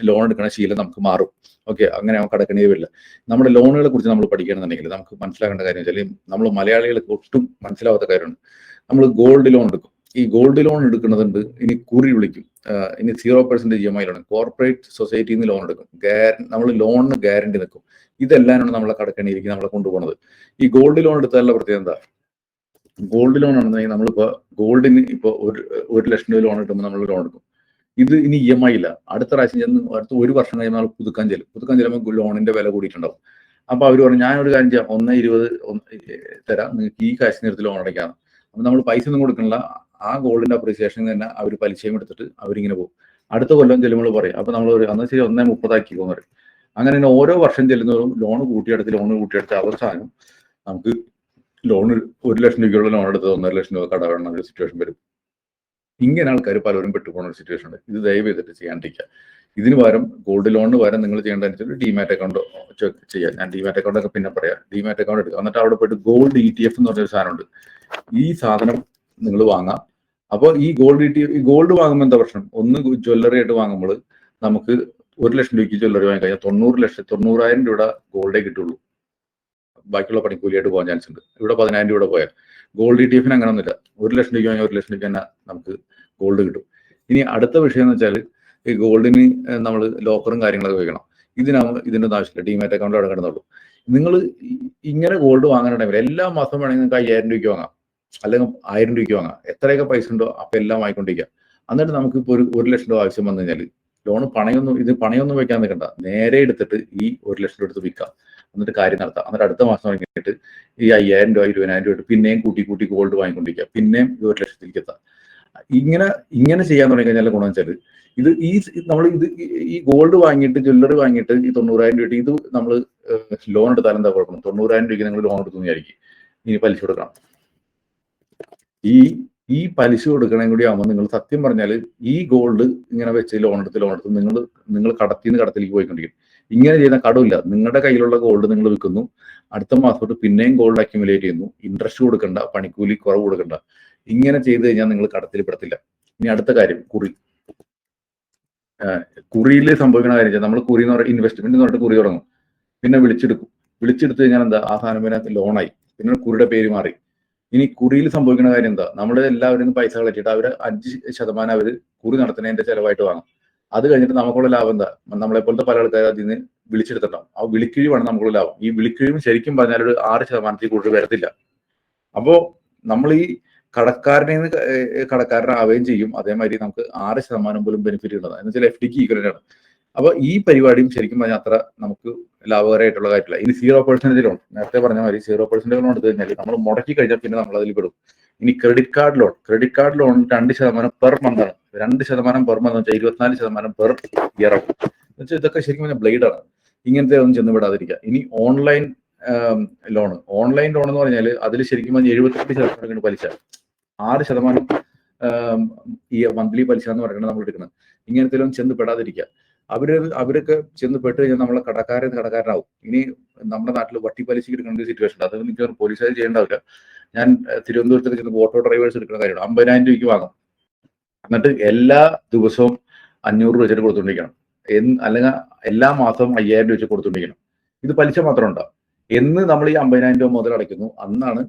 ലോൺ എടുക്കുന്ന ശീലം നമുക്ക് മാറും. ഓക്കെ, അങ്ങനെ നമുക്ക് അടക്കണേ വരില്ല. നമ്മുടെ ലോണുകളെ കുറിച്ച് നമ്മൾ പഠിക്കണമെന്നുണ്ടെങ്കിൽ നമുക്ക് മനസ്സിലാക്കേണ്ട കാര്യം വെച്ചാൽ നമ്മൾ മലയാളികൾക്ക് ഒട്ടും മനസ്സിലാവാത്ത കാര്യമാണ്. നമ്മൾ ഗോൾഡ് ലോൺ എടുക്കും. ഈ ഗോൾഡ് ലോൺ എടുക്കുന്നതുണ്ട്, ഇനി കുറി വിളിക്കും, ഇനി 0% EMI ലോൺ, കോർപ്പറേറ്റ് സൊസൈറ്റിയിൽ നിന്ന് ലോൺ എടുക്കും, നമ്മൾ ലോണിന് ഗ്യാരണ്ടി നിൽക്കും. ഇതെല്ലാമാണ് നമ്മളെ കടക്കണിയിരിക്കും നമ്മളെ കൊണ്ടുപോകുന്നത്. ഈ ഗോൾഡ് ലോൺ എടുത്താലുള്ള പ്രത്യേകത എന്താ? ഗോൾഡ് ലോൺ ആണെന്നുണ്ടെങ്കിൽ നമ്മളിപ്പോൾ ഗോൾഡിന് ഇപ്പോൾ 1 ലക്ഷം രൂപ ലോൺ കിട്ടുമ്പോൾ നമ്മൾ ലോൺ എടുക്കും. ഇത് ഇനി EMI ഇല്ല, അടുത്ത പ്രാവശ്യം ചെന്ന് അടുത്ത 1 വർഷം കഴിയുമ്പോൾ നമ്മൾ പുതുക്കാൻ ചെല്ലുമ്പോൾ ലോണിന്റെ വില കൂടിയിട്ടുണ്ടാവും. അപ്പൊ അവർ പറഞ്ഞു ഞാനൊരു കാര്യം ചെയ്യാം, 1.20 തരാം, നിങ്ങൾക്ക് ഈ കാശ് നേരത്തിൽ ലോൺ അടയ്ക്കാം. അപ്പൊ നമ്മൾ പൈസ ഒന്നും കൊടുക്കണില്ല, ആ ഗോൾഡിന്റെ അപ്രീസിയേഷൻ തന്നെ അവർ പലിശയും എടുത്തിട്ട് അവരിങ്ങനെ പോകും. അടുത്ത കൊല്ലം ചെല്ലുമ്പോൾ പറയും, അപ്പൊ നമ്മൾ അന്ന് ശരി 1.30 പറയും. അങ്ങനെ തന്നെ ഓരോ വർഷം ചെല്ലുന്നതും ലോൺ കൂട്ടിയെടുത്ത് അവസാനം നമുക്ക് ലോൺ 1 ലക്ഷം രൂപയുള്ള ലോൺ എടുത്ത് 1.5 ലക്ഷം രൂപ കടവെണ്ണ ഒരു സിറ്റുവേഷൻ വരും. ഇങ്ങനെ ആൾക്കാർ പലരും പെട്ടുപോകുന്ന ഒരു സിറ്റുവേഷൻ ഉണ്ട്. ഇത് ദയവ് ചെയ്തിട്ട് ചെയ്യാണ്ടിരിക്കുക. ഇതിന് പകരം ഗോൾഡ് ലോണിന് പകരം നിങ്ങൾ ചെയ്യേണ്ടതെന്ന് ഡിമാറ്റ് അക്കൗണ്ട് ചെയ്യാം. ഞാൻ ഡിമാറ്റ് അക്കൗണ്ട് ഒക്കെ പിന്നെ പറയാം. ഡിമാറ്റ് അക്കൗണ്ട് എടുക്കുക, എന്നിട്ട് അവിടെ പോയിട്ട് ഗോൾഡ് ETF എന്ന് പറഞ്ഞൊരു സാധനമുണ്ട്. ഈ സാധനം നിങ്ങൾ വാങ്ങാം. അപ്പോൾ ഈ ഗോൾഡ് വാങ്ങുമ്പോൾ എന്താ പ്രശ്നം? ഒന്ന് ജ്വല്ലറി ആയിട്ട് വാങ്ങുമ്പോൾ നമുക്ക് 1 ലക്ഷം രൂപയ്ക്ക് ജ്വല്ലറി വാങ്ങി കഴിഞ്ഞാൽ 90,000 രൂപ ഗോൾഡേ കിട്ടുള്ളൂ. ബാക്കിയുള്ള പണിക്കൂലിയായിട്ട് പോകാൻ ചാൻസ് ഉണ്ട്. ഇവിടെ 10,000 രൂപ പോയാൽ ഗോൾഡ് ETF-ന് അങ്ങനെ ഒന്നുമില്ല. 1 ലക്ഷം രൂപയ്ക്ക് വാങ്ങിയാൽ 1 ലക്ഷം രൂപയ്ക്ക് തന്നെ നമുക്ക് ഗോൾഡ് കിട്ടും. ഇനി അടുത്ത വിഷയം എന്ന് വെച്ചാൽ ഈ ഗോൾഡിന് നമ്മൾ ലോക്കറും കാര്യങ്ങളൊക്കെ വെക്കണം. ഇതിന്റെ ഒന്നും ആവശ്യമില്ല, ഡിമാറ്റ് അക്കൗണ്ട് അവിടെ കിടന്നുള്ളൂ. നിങ്ങൾ ഇങ്ങനെ ഗോൾഡ് വാങ്ങുന്ന ടൈമിൽ എല്ലാ മാസവും വേണമെങ്കിൽ നിങ്ങൾക്ക് 5,000 രൂപയ്ക്ക് വാങ്ങാം, അല്ലെങ്കിൽ 1000 രൂപയ്ക്ക് വാങ്ങാം. എത്രയൊക്കെ പൈസ ഉണ്ടോ അപ്പൊ എല്ലാം വാങ്ങിക്കൊണ്ടിരിക്കുക. എന്നിട്ട് നമുക്ക് ഇപ്പോൾ ഒരു 1 ലക്ഷം രൂപ ആവശ്യം വന്നു കഴിഞ്ഞാൽ ലോൺ പണയൊന്നും വെക്കാൻ നിൽക്കണ്ട, നേരെ എടുത്തിട്ട് ഈ 1 ലക്ഷം രൂപ എടുത്ത് വിൽക്കാം, എന്നിട്ട് കാര്യം നടത്താം. എന്നിട്ട് അടുത്ത മാസം വാങ്ങിയിട്ട് ഈ 5,000 രൂപ 20,000 രൂപ പിന്നെയും കൂട്ടി ഗോൾഡ് വാങ്ങിക്കൊണ്ടിരിക്കുക, പിന്നെയും 1 ലക്ഷത്തിലേക്ക് എത്താം. ഇങ്ങനെ ചെയ്യാൻ തുടങ്ങി കഴിഞ്ഞാൽ ഗുണം വെച്ചാൽ ഈ ഗോൾഡ് വാങ്ങിയിട്ട് ജ്വല്ലറി വാങ്ങിയിട്ട് ഈ 90,000 രൂപ ഇത് നമ്മൾ ലോൺ എടുത്താൽ എന്താ കുഴപ്പം? 90,000 രൂപയ്ക്ക് നിങ്ങൾ ലോൺ എടുത്തു വിചാരിക്കും, ഇനി പലിശ കൊടുക്കണം. ഈ പലിശ കൊടുക്കണേ കൂടി ആകുമ്പോൾ നിങ്ങൾ സത്യം പറഞ്ഞാൽ ഈ ഗോൾഡ് ഇങ്ങനെ വെച്ച് ലോൺ എടുത്ത് നിങ്ങൾ കടത്തിലേക്ക് പോയിക്കൊണ്ടിരിക്കും. ഇങ്ങനെ ചെയ്യുന്ന കടമില്ല. നിങ്ങളുടെ കയ്യിലുള്ള ഗോൾഡ് നിങ്ങൾ വിൽക്കുന്നു, അടുത്ത മാസം തൊട്ട് പിന്നെയും ഗോൾഡ് അക്യുമുലേറ്റ് ചെയ്യുന്നു, ഇൻട്രസ്റ്റ് കൊടുക്കണ്ട, പണിക്കൂലി കുറവ് കൊടുക്കണ്ട. ഇങ്ങനെ ചെയ്ത് കഴിഞ്ഞാൽ നിങ്ങൾ കടത്തിൽ പെടത്തില്ല. ഇനി അടുത്ത കാര്യം കുറിയിൽ സംഭവിക്കുന്ന കാര്യം നമ്മൾ കുറി എന്ന് പറയുന്നത് ഇൻവെസ്റ്റ്മെന്റ് എന്ന് പറഞ്ഞിട്ട് കുറി തുടങ്ങും, പിന്നെ വിളിച്ചെടുത്ത് കഴിഞ്ഞാൽ എന്താ ആ സാധനം പിന്നെ ലോണായി, പിന്നെ കുറിയുടെ പേര് മാറി. ഇനി കുറിയിൽ സംഭവിക്കുന്ന കാര്യം എന്താ? നമ്മൾ എല്ലാവരും പൈസ കളച്ചിട്ട് അവർ 5% അവർ കുറി നടത്തുന്നതിന്റെ ചെലവായിട്ട് വാങ്ങും. അത് കഴിഞ്ഞിട്ട് നമുക്കുള്ള ലാഭം എന്താ? നമ്മളെ പോലത്തെ പല ആൾക്കാർ അതിൽ നിന്ന് വിളിച്ചെടുത്തിട്ടുണ്ടാവും. ആ വിളിക്കിഴിവാണ് നമുക്കുള്ള ലാഭം. ഈ വിളിക്കിഴിവും ശരിക്കും പറഞ്ഞാൽ ഒരു 6% കൂടുതൽ വരത്തില്ല. അപ്പോ നമ്മൾ ഈ കടക്കാരനാവുകയും ചെയ്യും. അതേമാതിരി നമുക്ക് 6% പോലും ബെനിഫിറ്റ് ഉള്ളതാണ്. എന്ന് വെച്ചാൽ FDക്ക് ഈക്വലന്റ് ആണ്. അപ്പൊ ഈ പരിപാടിയും ശരിക്കും പറഞ്ഞാൽ അത്ര നമുക്ക് ലാഭകരമായിട്ടുള്ള കാര്യമില്ല. ഇനി 0% ലോൺ, നേരത്തെ പറഞ്ഞ മാതിരി 0% ലോൺ എടുത്തു കഴിഞ്ഞാൽ നമ്മൾ മുടക്കി കഴിഞ്ഞാൽ പിന്നെ നമ്മൾ അതിൽ പെടും. ഇനി credit card loan 2% per month ആണ്. 2% പെർ മന്ത് വെച്ചാൽ 24% പെർ ഇയർ ആണ്. എന്നുവെച്ചാൽ ഇതൊക്കെ ശരിക്കും പറഞ്ഞാൽ ബ്ലേഡ് ആണ്. ഇങ്ങനത്തെ ഒന്നും ചെന്ന് വിടാതിരിക്കുക. ഇനി ഓൺലൈൻ ലോൺ എന്ന് പറഞ്ഞാൽ അതിൽ ശരിക്കും പറഞ്ഞാൽ 72% പലിശ, 6% ഈ മന്ത്ലി പലിശ എന്ന് പറയുന്നത് നമ്മൾ എടുക്കുന്നത്. ഇങ്ങനത്തെ ചെന്ന് പെടാതിരിക്കുക. അവരൊക്കെ ചെന്ന് പെട്ട് കഴിഞ്ഞാൽ നമ്മളെ കടക്കാരനാവും. ഇനി നമ്മുടെ നാട്ടിൽ വട്ടി പലിശക്ക് എടുക്കുന്ന ഒരു സിറ്റുവേഷൻ ഉണ്ട്. അത് എനിക്ക് പോലീസുകാർ ചെയ്യേണ്ടാവില്ല. ഞാൻ തിരുവനന്തപുരത്തേക്ക് ചെന്ന് ഓട്ടോ ഡ്രൈവേഴ്സ് എടുക്കുന്ന കാര്യമാണ്. 50,000 രൂപയ്ക്ക് വാങ്ങും. എന്നിട്ട് എല്ലാ ദിവസവും 500 രൂപ വെച്ചിട്ട് കൊടുത്തുകൊണ്ടിരിക്കണം. അല്ലെങ്കിൽ എല്ലാ മാസവും 5,000 രൂപ വെച്ച് കൊടുത്തുകൊണ്ടിരിക്കണം. ഇത് പലിശ മാത്രം ഉണ്ടാവും. എന്ന് നമ്മൾ ഈ 50,000 രൂപ മുതൽ അടയ്ക്കുന്നു, അന്നാണ്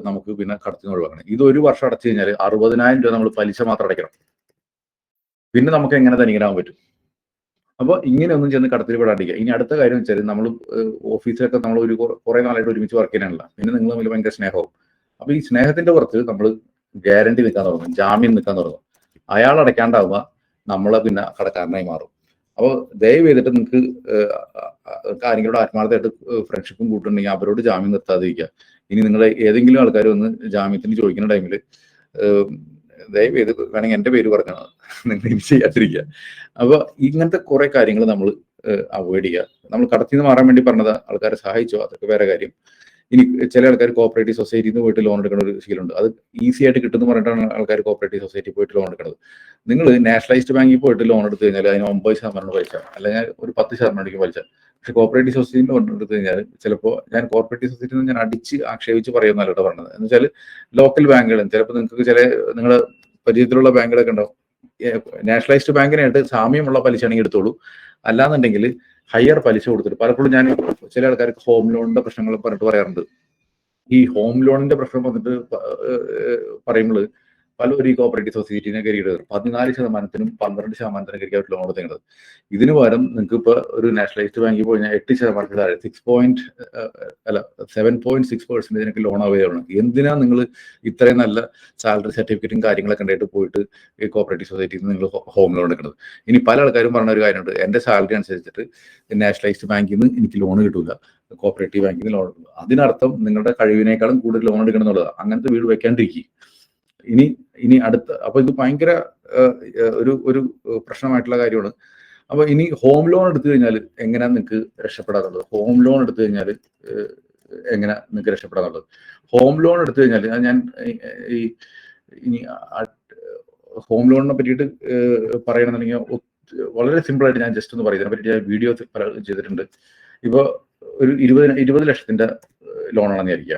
നമുക്ക് പിന്നെ കടത്തിന് ഒഴിവാക്കണം. ഇത് ഒരു വർഷം അടച്ചു കഴിഞ്ഞാൽ 60,000 രൂപ നമ്മൾ പലിശ മാത്രം അടയ്ക്കണം. പിന്നെ നമുക്ക് എങ്ങനെ ധനികനാവാൻ പറ്റും? അപ്പോൾ ഇങ്ങനെയൊന്നും ചെന്ന് കടത്തിൽ പെടാണ്ടിരിക്കുക. ഇനി അടുത്ത കാര്യം വെച്ചാൽ നമ്മൾ ഓഫീസിലൊക്കെ നമ്മൾ ഒരു കുറെ നാളായിട്ട് ഒരുമിച്ച് വർക്ക് ചെയ്യാനുള്ള, പിന്നെ നിങ്ങൾ തമ്മിൽ ഭയങ്കര സ്നേഹവും. അപ്പൊ ഈ സ്നേഹത്തിന്റെ പുറത്ത് നമ്മൾ ഗ്യാരണ്ടി നിൽക്കാൻ തുടങ്ങും, ജാമ്യം നിൽക്കാൻ തുടങ്ങും. അയാൾ അടയ്ക്കാണ്ടാവുക നമ്മളെ പിന്നെ കടക്കാരനായി മാറും. അപ്പോൾ ദയവ് ചെയ്തിട്ട് നിങ്ങൾക്ക് ആരെങ്കിലും ആത്മാർത്ഥമായിട്ട് ഫ്രണ്ട്ഷിപ്പും കൂട്ടുന്നുണ്ടെങ്കിൽ അവരോട് ജാമ്യം നിർത്താതിരിക്കുക. ഇനി നിങ്ങൾ ഏതെങ്കിലും ആൾക്കാർ വന്ന് ജാമ്യത്തിന് ചോദിക്കുന്ന ടൈമിൽ ദയവ് ചെയ്ത് വേണമെങ്കിൽ എൻ്റെ പേര് പറഞ്ഞാൽ നിങ്ങൾ ഇനി ചെയ്യാതിരിക്കുക. അപ്പൊ ഇങ്ങനത്തെ കുറെ കാര്യങ്ങൾ നമ്മൾ അവോയ്ഡ് ചെയ്യുക. നമ്മൾ കടത്തിൽ നിന്ന് മാറാൻ വേണ്ടി പറഞ്ഞത് ആൾക്കാരെ സഹായിച്ചോ, അതൊക്കെ വേറെ കാര്യം. ഇനി ചില ആൾക്കാർ കോപ്പറേറ്റീവ് സൊസൈറ്റിയിൽ നിന്ന് പോയിട്ട് ലോൺ എടുക്കുന്ന ഒരു ശീലമുണ്ട്. അത് ഈസി ആയിട്ട് കിട്ടുമെന്ന് പറഞ്ഞിട്ടാണ് ആൾക്കാർ കോപ്പറേറ്റീവ് സൊസൈറ്റി പോയിട്ട് ലോൺ എടുക്കുന്നത്. നിങ്ങൾ നാഷണലൈസ്ഡ് ബാങ്കിൽ പോയിട്ട് ലോൺ എടുത്തു കഴിഞ്ഞാൽ അതിന് 9% പലിശ, അല്ലെങ്കിൽ ഒരു 10% പലിശ. പക്ഷെ കോപ്പറേറ്റീവ് സൊസൈറ്റിയിൽ ലോൺ എടുത്തു കഴിഞ്ഞാൽ ചിലപ്പോൾ, ഞാൻ കോപ്പറേറ്റീവ് സൊസൈറ്റിയിൽ നിന്ന് ഞാൻ അടിച്ച് ആക്ഷേപിച്ച് പറയുന്നല്ലോ പറഞ്ഞത്, എന്ന് വെച്ചാൽ ലോക്കൽ ബാങ്കുകളും ചിലപ്പോൾ നിങ്ങൾക്ക് നിങ്ങളുടെ പരിചയത്തിലുള്ള ബാങ്കുകളൊക്കെ ഉണ്ടാവും. നാഷണലൈസ്ഡ് ബാങ്കിനായിട്ട് സാമ്യമുള്ള പലിശയാണെങ്കിൽ എടുത്തോളൂ. അല്ലാന്നുണ്ടെങ്കിൽ ഹയർ പലിശ കൊടുത്തിട്ട്, പലപ്പോഴും ഞാൻ ചില ആൾക്കാർക്ക് ഹോം ലോണിന്റെ പ്രശ്നങ്ങൾ പറഞ്ഞിട്ട് പറയാറുണ്ട്. ഈ ഹോം ലോണിന്റെ പ്രശ്നം വന്നിട്ട് പറയുമ്പോൾ പലരും ഈ കോപ്പറേറ്റീവ് സൊസൈറ്റിനെ കയറിയിട്ട് 14%-നും 12%-നും കയറി ലോൺ കൊടുക്കുന്നത്. ഇതിന് പകരം നിങ്ങൾക്ക് ഇപ്പൊ ഒരു നാഷണലൈസ്ഡ് ബാങ്കിൽ പോയി 8% താഴെ 7.6% ലോൺ അവൈലബിൾ ആണ്. എന്തിനാ നിങ്ങൾ ഇത്രയും നല്ല സാലറി സർട്ടിഫിക്കറ്റും കാര്യങ്ങളൊക്കെ ഉണ്ടായിട്ട് പോയിട്ട് ഈ കോപ്പറേറ്റീവ് സൊസൈറ്റിയിൽ നിന്ന് നിങ്ങൾ ഹോം ലോൺ എടുക്കുന്നത്? ഇനി പല ആൾക്കാരും പറഞ്ഞ ഒരു കാര്യമുണ്ട്, എന്റെ സാലറി അനുസരിച്ചിട്ട് നാഷണലൈസ്ഡ് ബാങ്കിൽ നിന്ന് എനിക്ക് ലോൺ കിട്ടൂല, കോപ്പറേറ്റീവ് ബാങ്കിൽ നിന്ന് ലോൺ കിട്ടും. അതിനർത്ഥം നിങ്ങളുടെ കഴിവിനേക്കാളും കൂടുതൽ ലോൺ എടുക്കണം എന്നുള്ളതാണ്. അങ്ങനത്തെ വീട് വെക്കാണ്ടിരിക്കും. ഇനി അടുത്ത, അപ്പൊ ഇത് ഭയങ്കര ഒരു പ്രശ്നമായിട്ടുള്ള കാര്യമാണ്. അപ്പൊ ഇനി ഹോം ലോൺ എടുത്തു കഴിഞ്ഞാൽ എങ്ങനെയാ നിങ്ങൾക്ക് രക്ഷപ്പെടാനുള്ളത്? ഹോം ലോൺ എടുത്തു കഴിഞ്ഞാൽ എങ്ങനെ നിങ്ങൾക്ക് രക്ഷപ്പെടാനുള്ളത്? ഹോം ലോൺ എടുത്തു കഴിഞ്ഞാൽ ഞാൻ ഇനി ഹോം ലോണിനെ പറ്റിയിട്ട് പറയണമെന്നുണ്ടെങ്കിൽ വളരെ സിമ്പിൾ ആയിട്ട് ഞാൻ ജസ്റ്റ് ഒന്ന് പറയും. ഇതിനെ പറ്റി ഞാൻ വീഡിയോ ചെയ്തിട്ടുണ്ട്. ഇപ്പൊ ഒരു 20 ലക്ഷത്തിന്റെ ലോണാണെന്ന് വിചാരിക്കുക.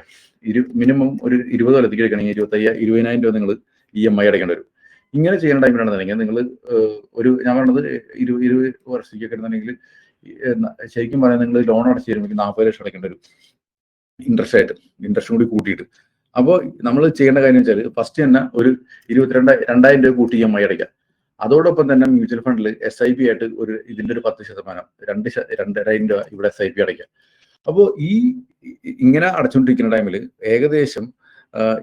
മിനിമം ഒരു 20 കൊല്ലത്തേക്ക് എടുക്കണമെങ്കിൽ 20,000 രൂപ നിങ്ങൾ EMI അടയ്ക്കേണ്ടി വരും. ഇങ്ങനെ ചെയ്യുന്ന ടൈമിലാണെന്നുണ്ടെങ്കിൽ നിങ്ങൾ ഞാൻ പറഞ്ഞത് 20 വർഷത്തേക്കൊക്കെ ആണെന്നുണ്ടെങ്കിൽ ശരിക്കും പറയാൻ നിങ്ങൾ ലോൺ അടച്ചു തരുമ്പോൾ 40 ലക്ഷം അടയ്ക്കേണ്ടി വരും ഇൻട്രസ്റ്റും കൂടി കൂട്ടിയിട്ട്. അപ്പോൾ നമ്മൾ ചെയ്യേണ്ട കാര്യം വെച്ചാൽ ഫസ്റ്റ് തന്നെ ഒരു 22,000 രൂപ കൂട്ടി EMI അടയ്ക്കാം. അതോടൊപ്പം തന്നെ മ്യൂച്വൽ ഫണ്ടിൽ SIP ആയിട്ട് ഇതിന്റെ ഒരു 10%, 2,000 രൂപ ഇവിടെ SIP അടയ്ക്കാം. അപ്പോൾ ഇങ്ങനെ അടച്ചുകൊണ്ടിരിക്കുന്ന ടൈമിൽ ഏകദേശം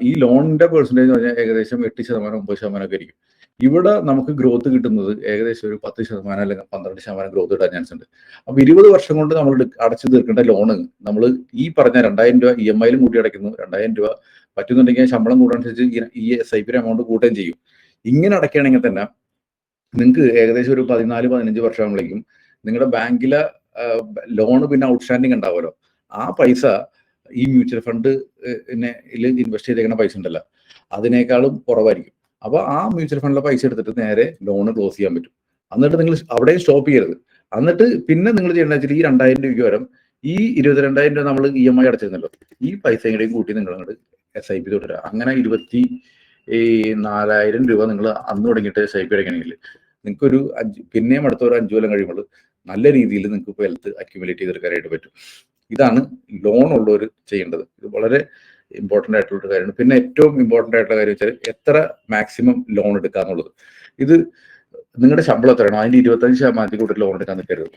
ഈ ലോണിന്റെ പെർസെൻറ്റേജ് എന്ന് പറഞ്ഞാൽ ഏകദേശം 8%, 9% ഒക്കെ ആയിരിക്കും. ഇവിടെ നമുക്ക് ഗ്രോത്ത് കിട്ടുന്നത് ഏകദേശം ഒരു 10% അല്ലെങ്കിൽ 12% ഗ്രോത്ത് കിട്ടാൻ ചാൻസ് ഉണ്ട്. അപ്പൊ 20 വർഷം കൊണ്ട് നമ്മൾ അടച്ചു തീർക്കേണ്ട ലോണ് നമ്മൾ ഈ പറഞ്ഞ 2,000 രൂപ EMI-ലും കൂട്ടി അടയ്ക്കുന്നു. 2,000 രൂപ പറ്റുന്നുണ്ടെങ്കിൽ ശമ്പളം കൂടുന്നതനുസരിച്ച് ഈ SIP എമൗണ്ട് കൂട്ടുകയും ചെയ്യും. ഇങ്ങനെ അടയ്ക്കുകയാണെങ്കിൽ തന്നെ നിങ്ങൾക്ക് ഏകദേശം ഒരു 14-15 വർഷമാകുമ്പോഴേക്കും നിങ്ങളുടെ ബാങ്കിലെ ലോണ് പിന്നെ ഔട്ട്സ്റ്റാൻഡിങ് ഉണ്ടാവുമല്ലോ, ആ പൈസ ഈ മ്യൂച്വൽ ഫണ്ട് ഇൻവെസ്റ്റ് ചെയ്തേക്കുന്ന പൈസ ഉണ്ടല്ലോ അതിനേക്കാളും കുറവായിരിക്കും. അപ്പൊ ആ മ്യൂച്വൽ ഫണ്ടിലെ പൈസ എടുത്തിട്ട് നേരെ ലോണ് ക്ലോസ് ചെയ്യാൻ പറ്റും. എന്നിട്ട് നിങ്ങൾ അവിടെയും സ്റ്റോപ്പ് ചെയ്യരുത്. എന്നിട്ട് പിന്നെ നിങ്ങൾ ചെയ്യേണ്ട വെച്ചാൽ ഈ 2,000 രൂപയ്ക്ക് വരും ഈ 22,000 രൂപ നമ്മൾ EMI അടച്ചിരുന്നല്ലോ, ഈ പൈസയുടെയും കൂട്ടി നിങ്ങൾ അങ്ങോട്ട് SIP തുടരുക. അങ്ങനെ 24,000 രൂപ നിങ്ങൾ അന്ന് തുടങ്ങിയിട്ട് SIP അടയ്ക്കണമെങ്കിൽ നിങ്ങൾക്കൊരു പിന്നെയും അടുത്ത ഒരു 5 കൊല്ലം കഴിയുമ്പോൾ നല്ല രീതിയിൽ നിങ്ങൾക്ക് വെൽത്ത് അക്യുമുലേറ്റ് ചെയ്തെടുക്കാനായിട്ട് പറ്റും. ഇതാണ് ലോൺ ഉള്ളവർ ചെയ്യേണ്ടത്. ഇത് വളരെ ഇമ്പോർട്ടൻ്റ് ആയിട്ടുള്ള കാര്യമാണ്. പിന്നെ ഏറ്റവും ഇമ്പോർട്ടൻ്റ് ആയിട്ടുള്ള കാര്യം വെച്ചാൽ എത്ര മാക്സിമം ലോൺ എടുക്കുക എന്നുള്ളത്. ഇത് നിങ്ങളുടെ ശമ്പളം എത്രയാണോ അതിന്റെ 25% കൂടുതൽ ലോൺ എടുക്കാൻ നിൽക്കരുത്.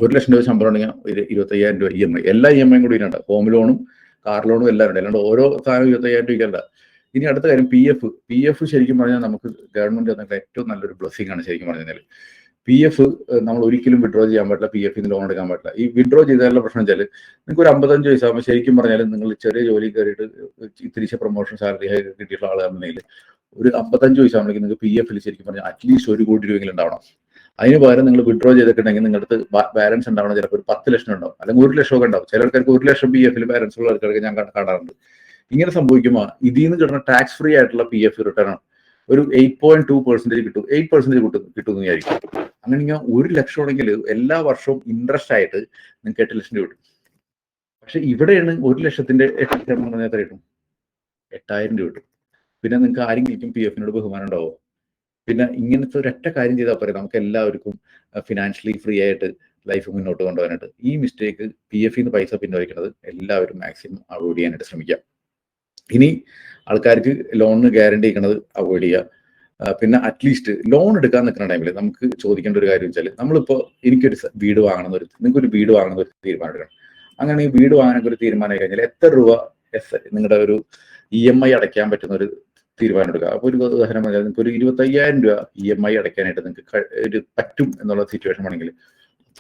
1 ലക്ഷം രൂപ ശമ്പളം ഉണ്ടെങ്കിൽ 25,000 രൂപ EMI, എല്ലാ EMI കൂടി ഉണ്ട്. ഹോം ലോണും കാർ ലോണും എല്ലാം ഉണ്ട്. അല്ലാണ്ട് ഓരോ സാധനം 25,000 രൂപയ്ക്കല്ല. ഇനി അടുത്ത കാര്യം PF ശരിക്കും പറഞ്ഞാൽ നമുക്ക് ഗവൺമെന്റ് തന്നിട്ട് ഏറ്റവും നല്ലൊരു ബ്ലെസ്സിംഗ് ആണ് ശരിക്കും പറഞ്ഞു കഴിഞ്ഞാൽ. PF നമ്മൾ ഒരിക്കലും വിഡ്രോ ചെയ്യാൻ പറ്റില്ല, PF ന്ന് ലോൺ എടുക്കാൻ പറ്റില്ല. ഈ വിഡ്രോ ചെയ്താലുള്ള പ്രശ്നം വെച്ചാൽ നിങ്ങൾക്ക് ഒരു 55 വയസ്സാകുമ്പോൾ ശരിക്കും പറഞ്ഞാൽ നിങ്ങൾ ചെറിയ ജോലി കയറിയിട്ട് തിരിച്ച് പ്രൊമോഷൻ സാലറി കിട്ടിയിട്ടുള്ള ആളാണെന്നുണ്ടെങ്കിൽ ഒരു 55 വയസ്സാകുമ്പോഴേക്കും നിങ്ങൾക്ക് PF ശരിക്കും പറഞ്ഞാൽ അറ്റ്ലീസ്റ്റ് 1 കോടി രൂപയെങ്കിലും ഉണ്ടാവണം. അതിന് പകരം നിങ്ങൾ വിഡ്രോ ചെയ്തിട്ടുണ്ടെങ്കിൽ നിങ്ങളുടെ ബാലൻസ് ഉണ്ടാവണം ചിലപ്പോൾ ഒരു 10 ലക്ഷം ഉണ്ടാവും, അല്ലെങ്കിൽ 1 ലക്ഷം ഒക്കെ ഉണ്ടാവും. ചില ആൾക്കാർക്ക് 1 ലക്ഷം PF ബാലൻസ് ഉള്ള ആൾക്കാർക്ക് ഞാൻ കാണാറുണ്ട്. ഇങ്ങനെ സംഭവിക്കുമ്പോൾ ഇതിൽ നിന്ന് കിട്ടുന്ന ടാക്സ് ഫ്രീ ആയിട്ടുള്ള PF റിട്ടേൺ ആണ് ഒരു 8.2% കിട്ടും, 8% കിട്ടുമെന്ന് വിചാരിക്കും. അങ്ങനെ 1 ലക്ഷം ആണെങ്കിൽ എല്ലാ വർഷവും ഇൻട്രസ്റ്റ് ആയിട്ട് നിങ്ങൾക്ക് 8 ലക്ഷം രൂപ കിട്ടും. പക്ഷെ ഇവിടെയാണ് 1 ലക്ഷത്തിന്റെ 8 ലക്ഷം എന്ന് പറഞ്ഞാൽ എത്ര കിട്ടും? 8000 രൂപ കിട്ടും. പിന്നെ നിങ്ങൾക്ക് ആരെങ്കിലും PF ബഹുമാനം ഉണ്ടാവോ? പിന്നെ ഇങ്ങനത്തെ ഒരൊറ്റ കാര്യം ചെയ്താൽ പറയാം നമുക്ക് എല്ലാവർക്കും ഫിനാൻഷ്യലി ഫ്രീ ആയിട്ട് ലൈഫ് മുന്നോട്ട് കൊണ്ടുപോകാനായിട്ട്. ഈ മിസ്റ്റേക്ക് PF പൈസ പിൻവലിക്കുന്നത് എല്ലാവരും മാക്സിമം അവോയ്ഡ് ചെയ്യാനായിട്ട് ശ്രമിക്കുക. ഇനി ആൾക്കാർക്ക് ലോണിന് ഗ്യാരണ്ടി ചെയ്യണത് അവോയ്ഡ് ചെയ്യുക. പിന്നെ അറ്റ്ലീസ്റ്റ് ലോൺ എടുക്കാൻ നിൽക്കുന്ന ടൈമിൽ നമുക്ക് ചോദിക്കേണ്ട ഒരു കാര്യം വെച്ചാൽ നമ്മളിപ്പോൾ എനിക്കൊരു വീട് വാങ്ങണം നിങ്ങൾക്കൊരു വീട് വാങ്ങണം ഒരു തീരുമാനം എടുക്കണം. അങ്ങനെ ഈ വീട് വാങ്ങാനൊക്കെ ഒരു തീരുമാനം കഴിഞ്ഞാൽ എത്ര രൂപ നിങ്ങളുടെ ഒരു EMI അടയ്ക്കാൻ പറ്റുന്ന ഒരു തീരുമാനം എടുക്കുക. അപ്പോൾ ഒരു ഉദാഹരണം പറഞ്ഞാൽ നിങ്ങൾക്ക് ഒരു 25,000 രൂപ EMI അടയ്ക്കാനായിട്ട് നിങ്ങൾക്ക് ഒരു പറ്റും എന്നുള്ള സിറ്റുവേഷൻ ആണെങ്കിൽ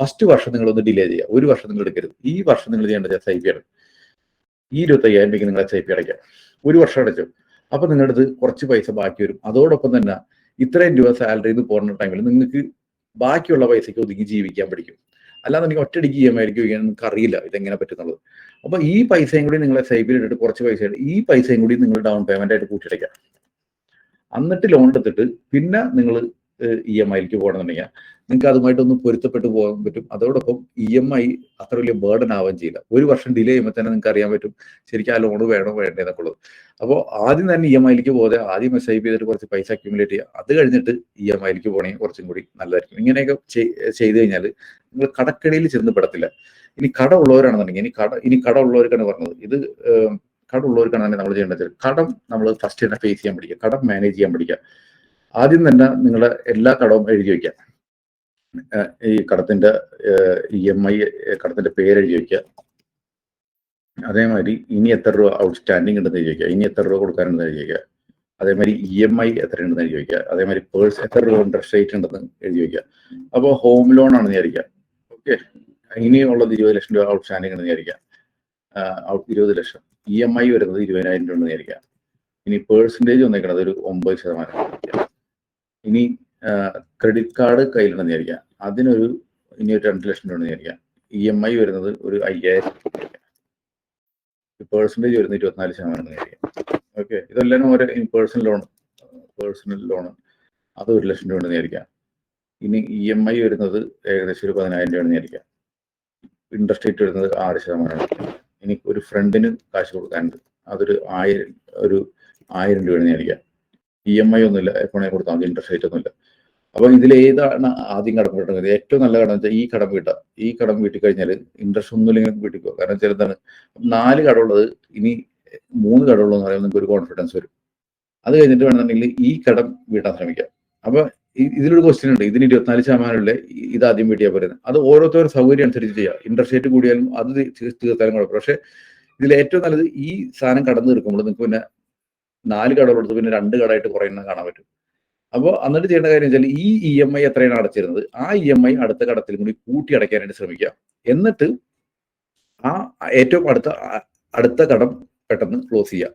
ഫസ്റ്റ് വർഷം നിങ്ങളൊന്ന് ഡിലേ ചെയ്യുക. 1 വർഷം നിങ്ങൾ എടുക്കരുത്. ഈ വർഷം നിങ്ങൾ ചെയ്യേണ്ടത് SIP ആണ്. ഈ 25,000 രൂപയ്ക്ക് നിങ്ങൾ SIP അടയ്ക്കുക. 1 വർഷം അടച്ചു. അപ്പൊ നിങ്ങളുടെ അടുത്ത് കുറച്ച് പൈസ ബാക്കി വരും. അതോടൊപ്പം തന്നെ ഇത്രയും രൂപ സാലറി പോകുന്ന ടൈമിൽ നിങ്ങൾക്ക് ബാക്കിയുള്ള പൈസയ്ക്ക് ഒതുങ്ങി ജീവിക്കാൻ പഠിക്കും. അല്ലാന്നുണ്ടെങ്കിൽ ഒറ്റയടിക്ക് EMI ആയിരിക്കും നിങ്ങൾക്ക് അറിയില്ല ഇതെങ്ങനെ പറ്റുന്നുള്ളത്. അപ്പൊ ഈ പൈസയും കൂടി നിങ്ങൾ SIP ഇട്ടിട്ട് കുറച്ച് പൈസ ഈ പൈസയും കൂടി നിങ്ങൾ ഡൗൺ പേയ്മെന്റ് ആയിട്ട് കൂട്ടിയടയ്ക്കാം. എന്നിട്ട് ലോൺ എടുത്തിട്ട് പിന്നെ നിങ്ങൾ EMIയിലേക്ക് പോകണമെന്നുണ്ടെങ്കിൽ നിങ്ങൾക്ക് അതുമായിട്ടൊന്ന് പൊരുത്തപ്പെട്ട് പോകാൻ പറ്റും. അതോടൊപ്പം EMI അത്ര വലിയ ബേർഡൻ ആവാൻ ചെയ്യില്ല. 1 വർഷം ഡിലേ ചെയ്യുമ്പോൾ തന്നെ നിങ്ങൾക്ക് അറിയാൻ പറ്റും ശരിക്കും ആ ലോൺ വേണോ വേണ്ടേ എന്നൊക്കെ ഉള്ളത്. അപ്പോൾ ആദ്യം തന്നെ EMIയിലേക്ക് പോകാതെ ആദ്യം SIP ചെയ്തിട്ട് കുറച്ച് പൈസ അക്യുമുലേറ്റ് ചെയ്യുക. അത് കഴിഞ്ഞിട്ട് EMIയിലേക്ക് പോകണമെങ്കിൽ കുറച്ചും കൂടി നല്ലതായിരിക്കും. ഇങ്ങനെയൊക്കെ ചെയ്ത് കഴിഞ്ഞാൽ നിങ്ങൾ കടക്കടിയിൽ ചെന്ന് പെടത്തില്ല. ഇനി കട ഉള്ളവരാണെന്നുണ്ടെങ്കിൽ ഇനി കട ഉള്ളവർക്കാണ് പറഞ്ഞത്. ഇത് കട ഉള്ളവർക്കാണ് നമ്മൾ ചെയ്യേണ്ടത്. കടം നമ്മൾ ഫസ്റ്റ് തന്നെ ഫേസ് ചെയ്യാൻ പഠിക്കുക, കടം മാനേജ് ചെയ്യാൻ പഠിക്കുക. ആദ്യം തന്നെ നിങ്ങളുടെ എല്ലാ കടവും എഴുതി വയ്ക്കുക. ഈ കടത്തിന്റെ EMI കടത്തിന്റെ പേര് എഴുതി വയ്ക്കുക. അതേമാതിരി ഇനി എത്ര രൂപ ഔട്ട്സ്റ്റാൻഡിങ് ഉണ്ടെന്ന് എഴുതി വയ്ക്കുക. ഇനി എത്ര രൂപ കൊടുക്കാനുണ്ടെന്ന് എഴുതി വയ്ക്കുക. അതേമാതിരി EMI എത്രയുണ്ടെന്ന് എഴുതി വയ്ക്കുക. അതേമാതിരി പേഴ്സ് എത്ര രൂപ ഇൻട്രസ്റ്റ് റേറ്റ് ഉണ്ടെന്ന് എഴുതി വയ്ക്കുക. അപ്പോൾ ഹോം ലോൺ ആണെന്ന് വിചാരിക്കുക. ഓക്കെ, ഇനിയുള്ളത് 20 ലക്ഷം രൂപ ഔട്ട്സ്റ്റാൻഡിങ് ഉണ്ടെന്ന് വിചാരിക്കുക. 20 ലക്ഷം. EMI വരുന്നത് 20,000 രൂപ ഉണ്ടെന്ന് വിചാരിക്കുക. ഇനി പേഴ്സൻറ്റേജ് വന്നേക്കണത് ഒരു 9%. ഇനി ക്രെഡിറ്റ് കാർഡ് കയ്യിലുണ്ടെന്ന് വിചാരിക്കുക. അതിനൊരു ഇനി ഒരു 2 ലക്ഷം രൂപ വിചാരിക്കുക. EMI വരുന്നത് ഒരു 5,000. പേഴ്സൻറ്റേജ് വരുന്നത് 24% വിചാരിക്കുക. ഓക്കെ, ഇതെല്ലാം ഒരു പേഴ്സണൽ ലോൺ അത് 1 ലക്ഷം രൂപ വിചാരിക്കുക. ഇനി EMI വരുന്നത് ഏകദേശം ഒരു 10,000 രൂപ വിചാരിക്കുക. ഇൻട്രസ്റ്റ് റേറ്റ് വരുന്നത് 6%. ഇനി ഒരു ഫ്രണ്ടിന് കാശ് കൊടുക്കാനുണ്ട്, അതൊരു 1,000 രൂപ വിചാരിക്കുക. EMI ഒന്നുമില്ല, എപ്പോഴേ കൊടുത്താൽ മതി, ഇൻട്രസ്റ്റ് റേറ്റ് ഒന്നുമില്ല. അപ്പൊ ഇതിലേതാണ് ആദ്യം കടം വീട്ടുന്നത്? ഏറ്റവും നല്ല കടം വെച്ചാൽ ഈ കടം വീട്ടുക. ഈ കടം വീട്ടി കഴിഞ്ഞാൽ ഇൻട്രസ്റ്റ് ഒന്നുമില്ലെങ്കിൽ വീട്ടിക്കോ. കാരണം വെച്ചാൽ എന്താണ്, 4 കടമുള്ളത് ഇനി 3 കടമുള്ളതെന്ന് പറയുമ്പോൾ നിങ്ങൾക്ക് ഒരു കോൺഫിഡൻസ് വരും. അത് കഴിഞ്ഞിട്ട് വേണമെന്നുണ്ടെങ്കിൽ ഈ കടം വീട്ടാൻ ശ്രമിക്കുക. അപ്പൊ ഇതിലൊരു ക്വസ്റ്റ്യൻ ഉണ്ട്, ഇതിന് 24% ഇത് ആദ്യം വീട്ടിയാൽ പറയുന്നത്. അത് ഓരോരുത്തരും സൗകര്യം അനുസരിച്ച് ചെയ്യുക. ഇൻട്രസ്റ്റ് റേറ്റ് കൂടിയാലും അത് തീർത്താലും കുഴപ്പം. പക്ഷെ ഇതിൽ ഏറ്റവും നല്ലത് ഈ സാധനം കടന്നു തീർക്കുമ്പോൾ നിങ്ങൾക്ക് പിന്നെ 4 കടകളെടുത്ത് പിന്നെ 2 കടമായിട്ട് കുറയുന്നത് കാണാൻ പറ്റും. അപ്പോൾ എന്നിട്ട് ചെയ്യേണ്ട കാര്യം വെച്ചാൽ ഈ EMI എത്രയാണ് അടച്ചിരുന്നത് ആ EMI അടുത്ത കടത്തിൽ കൂടി കൂട്ടി അടയ്ക്കാനായിട്ട് ശ്രമിക്കുക. എന്നിട്ട് ആ ഏറ്റവും അടുത്ത കടം പെട്ടെന്ന് ക്ലോസ് ചെയ്യുക.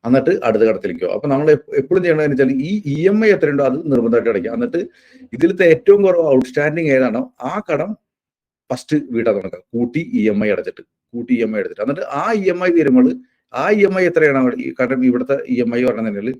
എന്നിട്ട് അടുത്ത കടത്തിലേക്ക് പോകുക. അപ്പൊ നമ്മൾ എപ്പോഴും ചെയ്യേണ്ടതെന്ന് വെച്ചാൽ ഈ EMI എത്രയുണ്ടോ അത് നിർബന്ധമായിട്ട് അടയ്ക്കുക. എന്നിട്ട് ഇതിലത്തെ ഏറ്റവും കുറവ് ഔട്ട്സ്റ്റാൻഡിങ് ഏതാണോ ആ കടം ഫസ്റ്റ് വീട്ടാൻ തുടങ്ങുക. കൂട്ടി EMI അടച്ചിട്ട് എന്നിട്ട് ആ EMI തീരുമ്പോൾ ആ EMI എത്രയാണ്? കാരണം ഇവിടുത്തെ EMI പറഞ്ഞിട്ടുണ്ടെങ്കിൽ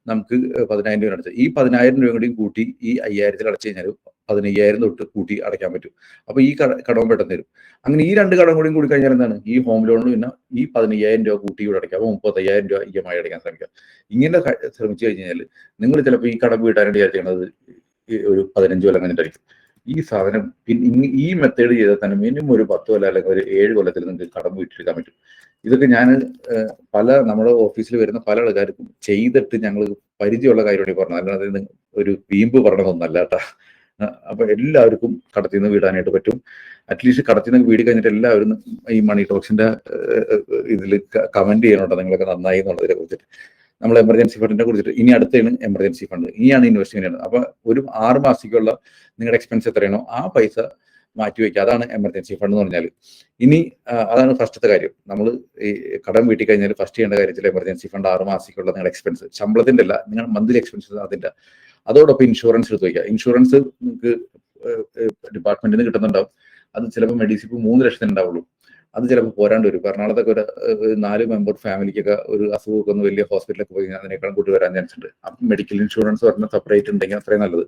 നമുക്ക് 10,000 രൂപ അടച്ചത്. ഈ 10,000 രൂപ കൂടി കൂട്ടി ഈ 5,000 അടച്ചു കഴിഞ്ഞാൽ 15,000 തൊട്ട് കൂട്ടി അടയ്ക്കാൻ പറ്റും. അപ്പൊ ഈ കടവും പെട്ടെന്ന് തരും. അങ്ങനെ ഈ 2 കടം കൂടി കഴിഞ്ഞാൽ എന്താണ്, ഈ ഹോം ലോണിന് പിന്നെ ഈ 15,000 രൂപ കൂട്ടി ഇവിടെ അടയ്ക്കാം. അപ്പോൾ 30,000 രൂപ EMI അടയ്ക്കാൻ ശ്രമിക്കുക. ഇങ്ങനെ ശ്രമിച്ചു കഴിഞ്ഞാൽ നിങ്ങൾ ചിലപ്പോൾ ഈ കടം വീട്ടാനായിട്ട് വിചാരിക്കുന്നത് ഒരു 15 കൊല്ലം കഴിഞ്ഞിട്ടായിരിക്കും. ഈ സാധനം ഈ മെത്തേഡ് ചെയ്താൽ തന്നെ മിനിമം ഒരു 10 കൊല്ലം അല്ലെങ്കിൽ ഒരു 7 കൊല്ലത്തിൽ നിങ്ങൾക്ക് കടം വീട്ടിയെടുക്കാൻ പറ്റും. ഇതൊക്കെ ഞാൻ നമ്മുടെ ഓഫീസിൽ വരുന്ന പല ആൾക്കാർക്കും ചെയ്തിട്ട് ഞങ്ങൾ പരിചയമുള്ള കാര്യമാണ് പറഞ്ഞത്, അല്ലാതെ ഒരു വീമ്പ് പറഞ്ഞതൊന്നല്ല കേട്ടോ. അപ്പൊ എല്ലാവർക്കും കടത്തിൽ നിന്ന് വീടാനായിട്ട് പറ്റും. അറ്റ്ലീസ്റ്റ് കടത്തിൽ നിന്ന് വീട് കഴിഞ്ഞിട്ട് എല്ലാവരും ഈ മണി ടോക്സിന്റെ ഇതിൽ കമന്റ് ചെയ്യണോട്ടോ നിങ്ങളൊക്കെ നന്നായി എന്നുള്ളതിനെ കുറിച്ചിട്ട്. നമ്മൾ എമർജൻസി ഫണ്ടിനെ കുറിച്ചിട്ട് ഇനി അടുത്താണ് എമർജൻസി ഫണ്ട്, ഇനിയാണ് ഇൻവെസ്റ്റ്മെന്റ് ചെയ്യുന്നത്. അപ്പൊ ഒരു 6 മാസത്തേക്കുള്ള നിങ്ങളുടെ എക്സ്പെൻസ് എത്രയാണോ ആ പൈസ മാറ്റി വയ്ക്കുക. അതാണ് എമർജൻസി ഫണ്ട് എന്ന് പറഞ്ഞാൽ. ഇനി അതാണ് ഫസ്റ്റത്തെ കാര്യം. നമ്മൾ ഈ കടം വീട്ടി കഴിഞ്ഞാൽ ഫസ്റ്റ് ചെയ്യേണ്ട കാര്യത്തിൽ എമർജൻസി ഫണ്ട് 6 മാസത്തേക്കുള്ള നിങ്ങളുടെ എക്സ്പെൻസ്, ശമ്പളത്തിന്റെ അല്ല, നിങ്ങളുടെ മന്ത്ലി എക്സ്പെൻസസ് അതിന്റെ. അതോടൊപ്പം ഇൻഷുറൻസ് എടുത്ത് വയ്ക്കുക. ഇൻഷുറൻസ് നിങ്ങൾക്ക് ഡിപ്പാർട്ട്മെന്റിൽ നിന്ന് കിട്ടുന്നുണ്ടാവും. അത് ചിലപ്പോൾ മെഡിസിപ്പ് 3 ലക്ഷത്തിന് ഉണ്ടാവുള്ളൂ. അത് ചിലപ്പോൾ പോരാണ്ട് വരും. എറണാകുളത്തൊക്കെ ഒരു 4 മെമ്പർ ഫാമിലിക്കൊക്കെ ഒരു അസുഖമൊക്കെ ഒന്ന് വലിയ ഹോസ്പിറ്റലൊക്കെ പോയി കഴിഞ്ഞാൽ അതിനേക്കാളും കൂട്ടി വരാൻ ചാൻസ് ഉണ്ട്. അപ്പം മെഡിക്കൽ ഇൻഷുറൻസ് പറഞ്ഞ സെപ്പറേറ്റ് ഉണ്ടെങ്കിൽ അത്രയും നല്ലത്.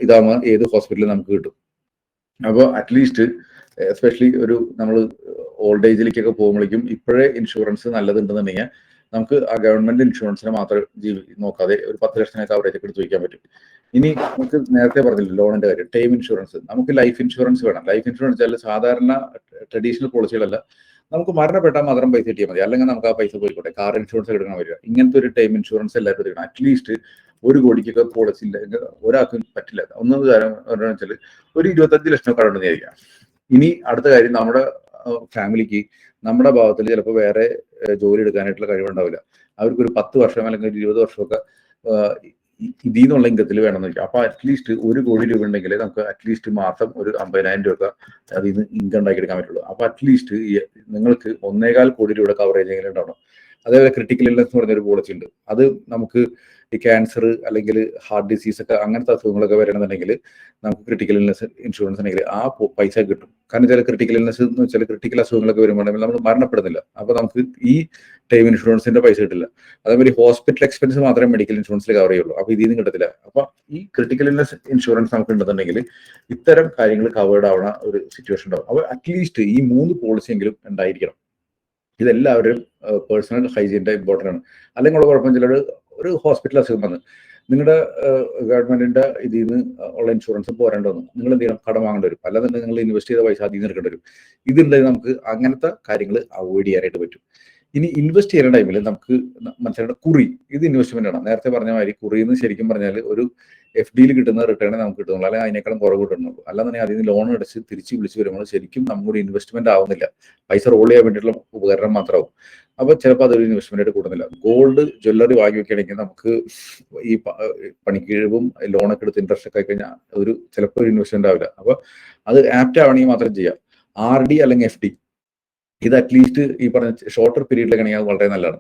ഇതാകുമ്പോൾ ഏത് ഹോസ്പിറ്റലിൽ നമുക്ക് കിട്ടും. അപ്പോൾ അറ്റ്ലീസ്റ്റ് എസ്പെഷ്യലി ഒരു നമ്മൾ ഓൾഡ് ഏജിലേക്കൊക്കെ പോകുമ്പോഴേക്കും ഇപ്പോഴേ ഇൻഷുറൻസ് നല്ലതുണ്ടെന്നുണ്ടെങ്കിൽ നമുക്ക് ആ ഗവൺമെന്റ് ഇൻഷുറൻസിനെ മാത്രം നോക്കാതെ ഒരു 10 ലക്ഷത്തിനൊക്കെ കവറേജ് ഒക്കെ എടുത്ത് വയ്ക്കാൻ പറ്റും. ഇനി നമുക്ക് നേരത്തെ പറഞ്ഞില്ല ലോണിന്റെ കാര്യം, ടൈം ഇൻഷുറൻസ്. നമുക്ക് ലൈഫ് ഇൻഷുറൻസ് വേണം. ലൈഫ് ഇൻഷുറൻസ് വെച്ചാൽ സാധാരണ ട്രഡീഷണൽ പോളിസികളല്ല, നമുക്ക് മരണപ്പെട്ടാൽ മാത്രം പൈസ കിട്ടിയാൽ മതി, അല്ലെങ്കിൽ നമുക്ക് ആ പൈസ പോയിക്കോട്ടെ. കാർ ഇൻഷുറൻസ് എടുക്കാൻ വരിക. ഇങ്ങനത്തെ ഒരു ടൈം ഇൻഷുറൻസ് എല്ലാവരും എടുക്കണം. അറ്റ്ലീസ്റ്റ് 1 കോടിക്കൊക്കെ പോളിസി ഇല്ല ഒരാൾക്കും പറ്റില്ല. ഒന്നും കാരണം വെച്ചാൽ ഒരു 25 ലക്ഷം കടന്നു ആയിരിക്കാം. ഇനി അടുത്ത കാര്യം, നമ്മുടെ ഫാമിലിക്ക് നമ്മുടെ ഭാഗത്തിൽ ചിലപ്പോൾ വേറെ ജോലി എടുക്കാനായിട്ടുള്ള കഴിവുണ്ടാവില്ല. അവർക്കൊരു 10 വർഷം അല്ലെങ്കിൽ 20 വർഷമൊക്കെ ഇതിൽ നിന്നുള്ള ഇൻകത്തിൽ വേണമെന്ന് വെച്ചാൽ, അപ്പൊ അറ്റ്ലീസ്റ്റ് 1 കോടി രൂപ ഉണ്ടെങ്കിൽ നമുക്ക് അറ്റ്ലീസ്റ്റ് മാസം ഒരു 50,000 രൂപ അതിൽ നിന്ന് ഇൻകം ഉണ്ടാക്കിയെടുക്കാൻ പറ്റുള്ളൂ. അപ്പൊ അറ്റ്ലീസ്റ്റ് നിങ്ങൾക്ക് 1.25 കോടി രൂപയുടെ കവറേജ് എങ്കിലും ഉണ്ടാവണം. അതേപോലെ ക്രിട്ടിക്കൽ ഇൽനെസ് എന്ന് പറഞ്ഞൊരു പോളിസി ഉണ്ട്. അത് നമുക്ക് ഈ ക്യാൻസർ അല്ലെങ്കിൽ ഹാർട്ട് ഡിസീസ് ഒക്കെ അങ്ങനത്തെ അസുഖങ്ങളൊക്കെ വരണമെന്നുണ്ടെങ്കിൽ നമുക്ക് ക്രിട്ടിക്കൽ ഇൽനെസ് ഇൻഷുറൻസ് ഉണ്ടെങ്കിൽ ആ പൈസ കിട്ടും. കാരണം ചില ക്രിട്ടിക്കൽ ഇൽനെസ് എന്ന് വെച്ചാൽ ക്രിട്ടിക്കൽ അസുഖങ്ങളൊക്കെ വരുമ്പോഴെങ്കിൽ നമ്മൾ മരണപ്പെടുന്നില്ല. അപ്പൊ നമുക്ക് ഈ ടൈം ഇൻഷുറൻസിന്റെ പൈസ കിട്ടില്ല. അതേപോലെ ഹോസ്പിറ്റൽ എക്സ്പെൻസ് മാത്രമേ മെഡിക്കൽ ഇൻഷുറൻസിൽ കവർ ചെയ്യുള്ളൂ. അപ്പൊ ഇതിൽ നിന്ന് കിട്ടത്തില്ല. അപ്പൊ ഈ ക്രിട്ടിക്കൽ ഇൽനെസ് ഇൻഷുറൻസ് നമുക്ക് ഉണ്ടെന്നുണ്ടെങ്കിൽ ഇത്തരം കാര്യങ്ങൾ കവേർഡ് ആവുന്ന ഒരു സിറ്റുവേഷൻ ഉണ്ടാവും. അപ്പൊ അറ്റ്ലീസ്റ്റ് ഈ 3 പോളിസി എങ്കിലും ഉണ്ടായിരിക്കണം. ഇതെല്ലാവരും പേഴ്സണൽ ഹൈജീൻ്റെ ഇമ്പോർട്ടൻ്റ് ആണ്. അല്ലെങ്കിൽ ഉള്ള കുഴപ്പം ചിലർ ഒരു ഹോസ്പിറ്റൽ അസുഖം വന്ന് നിങ്ങളുടെ ഗവൺമെന്റിന്റെ ഇതിൽ നിന്ന് ഉള്ള ഇൻഷുറൻസ് പോരേണ്ടി വന്നു, നിങ്ങൾ എന്ത് ചെയ്യണം? കടം വാങ്ങേണ്ടി വരും. അല്ലാതെ നിങ്ങൾ ഇൻവെസ്റ്റ് ചെയ്ത പൈസ അതിൽ നിന്ന് എടുക്കേണ്ടി വരും. ഇതുണ്ടെങ്കിൽ നമുക്ക് അങ്ങനത്തെ കാര്യങ്ങൾ അവോയ്ഡ് ചെയ്യാനായിട്ട് പറ്റും. ഇനി ഇൻവെസ്റ്റ് ചെയ്യുന്ന ടൈമിൽ നമുക്ക് മനസ്സിലാക്കേണ്ട കുറി, ഇത് ഇൻവെസ്റ്റ്മെന്റ് ആണ്. നേരത്തെ പറഞ്ഞ മാതിരി കുറിയെന്ന് ശരിക്കും പറഞ്ഞാൽ ഒരു FD-യിൽ കിട്ടുന്ന റിട്ടേണേ നമുക്ക് കിട്ടുന്നുള്ളൂ, അല്ലെങ്കിൽ അതിനേക്കാളും കുറവ് കിട്ടുന്നുള്ളൂ. അല്ലാന്നുണ്ടെങ്കിൽ അതിൽ നിന്ന് ലോൺ അടച്ച് തിരിച്ച് വിളിച്ച് വരുമ്പോൾ ശരിക്കും നമ്മുടെ ഇൻവെസ്റ്റ്മെന്റ് ആവുന്നില്ല, പൈസ റോൾ ചെയ്യാൻ വേണ്ടിയിട്ടുള്ള ഉപകരണം മാത്രമാവും. അപ്പൊ ചിലപ്പോൾ അതൊരു ഇൻവെസ്റ്റ്മെന്റ് ആയിട്ട് കൂടുന്നില്ല. ഗോൾഡ് ജ്വല്ലറി വാങ്ങി വെക്കുകയാണെങ്കിൽ നമുക്ക് ഈ പണിക്കീഴും ലോണൊക്കെ എടുത്ത് ഇൻട്രസ്റ്റ് ഒക്കെ കഴിഞ്ഞാൽ ചിലപ്പോൾ ഒരു ഇൻവെസ്റ്റ്മെന്റ് ആവില്ല. അപ്പൊ അത് ആപ്റ്റ് ആവണമെങ്കിൽ മാത്രം ചെയ്യാം. RD അല്ലെങ്കിൽ FD ഇത് അറ്റ്ലീസ്റ്റ് ഈ പറഞ്ഞ ഷോർട്ടർ പീരീഡിലേക്കാണെങ്കിൽ അത് വളരെ നല്ലതാണ്.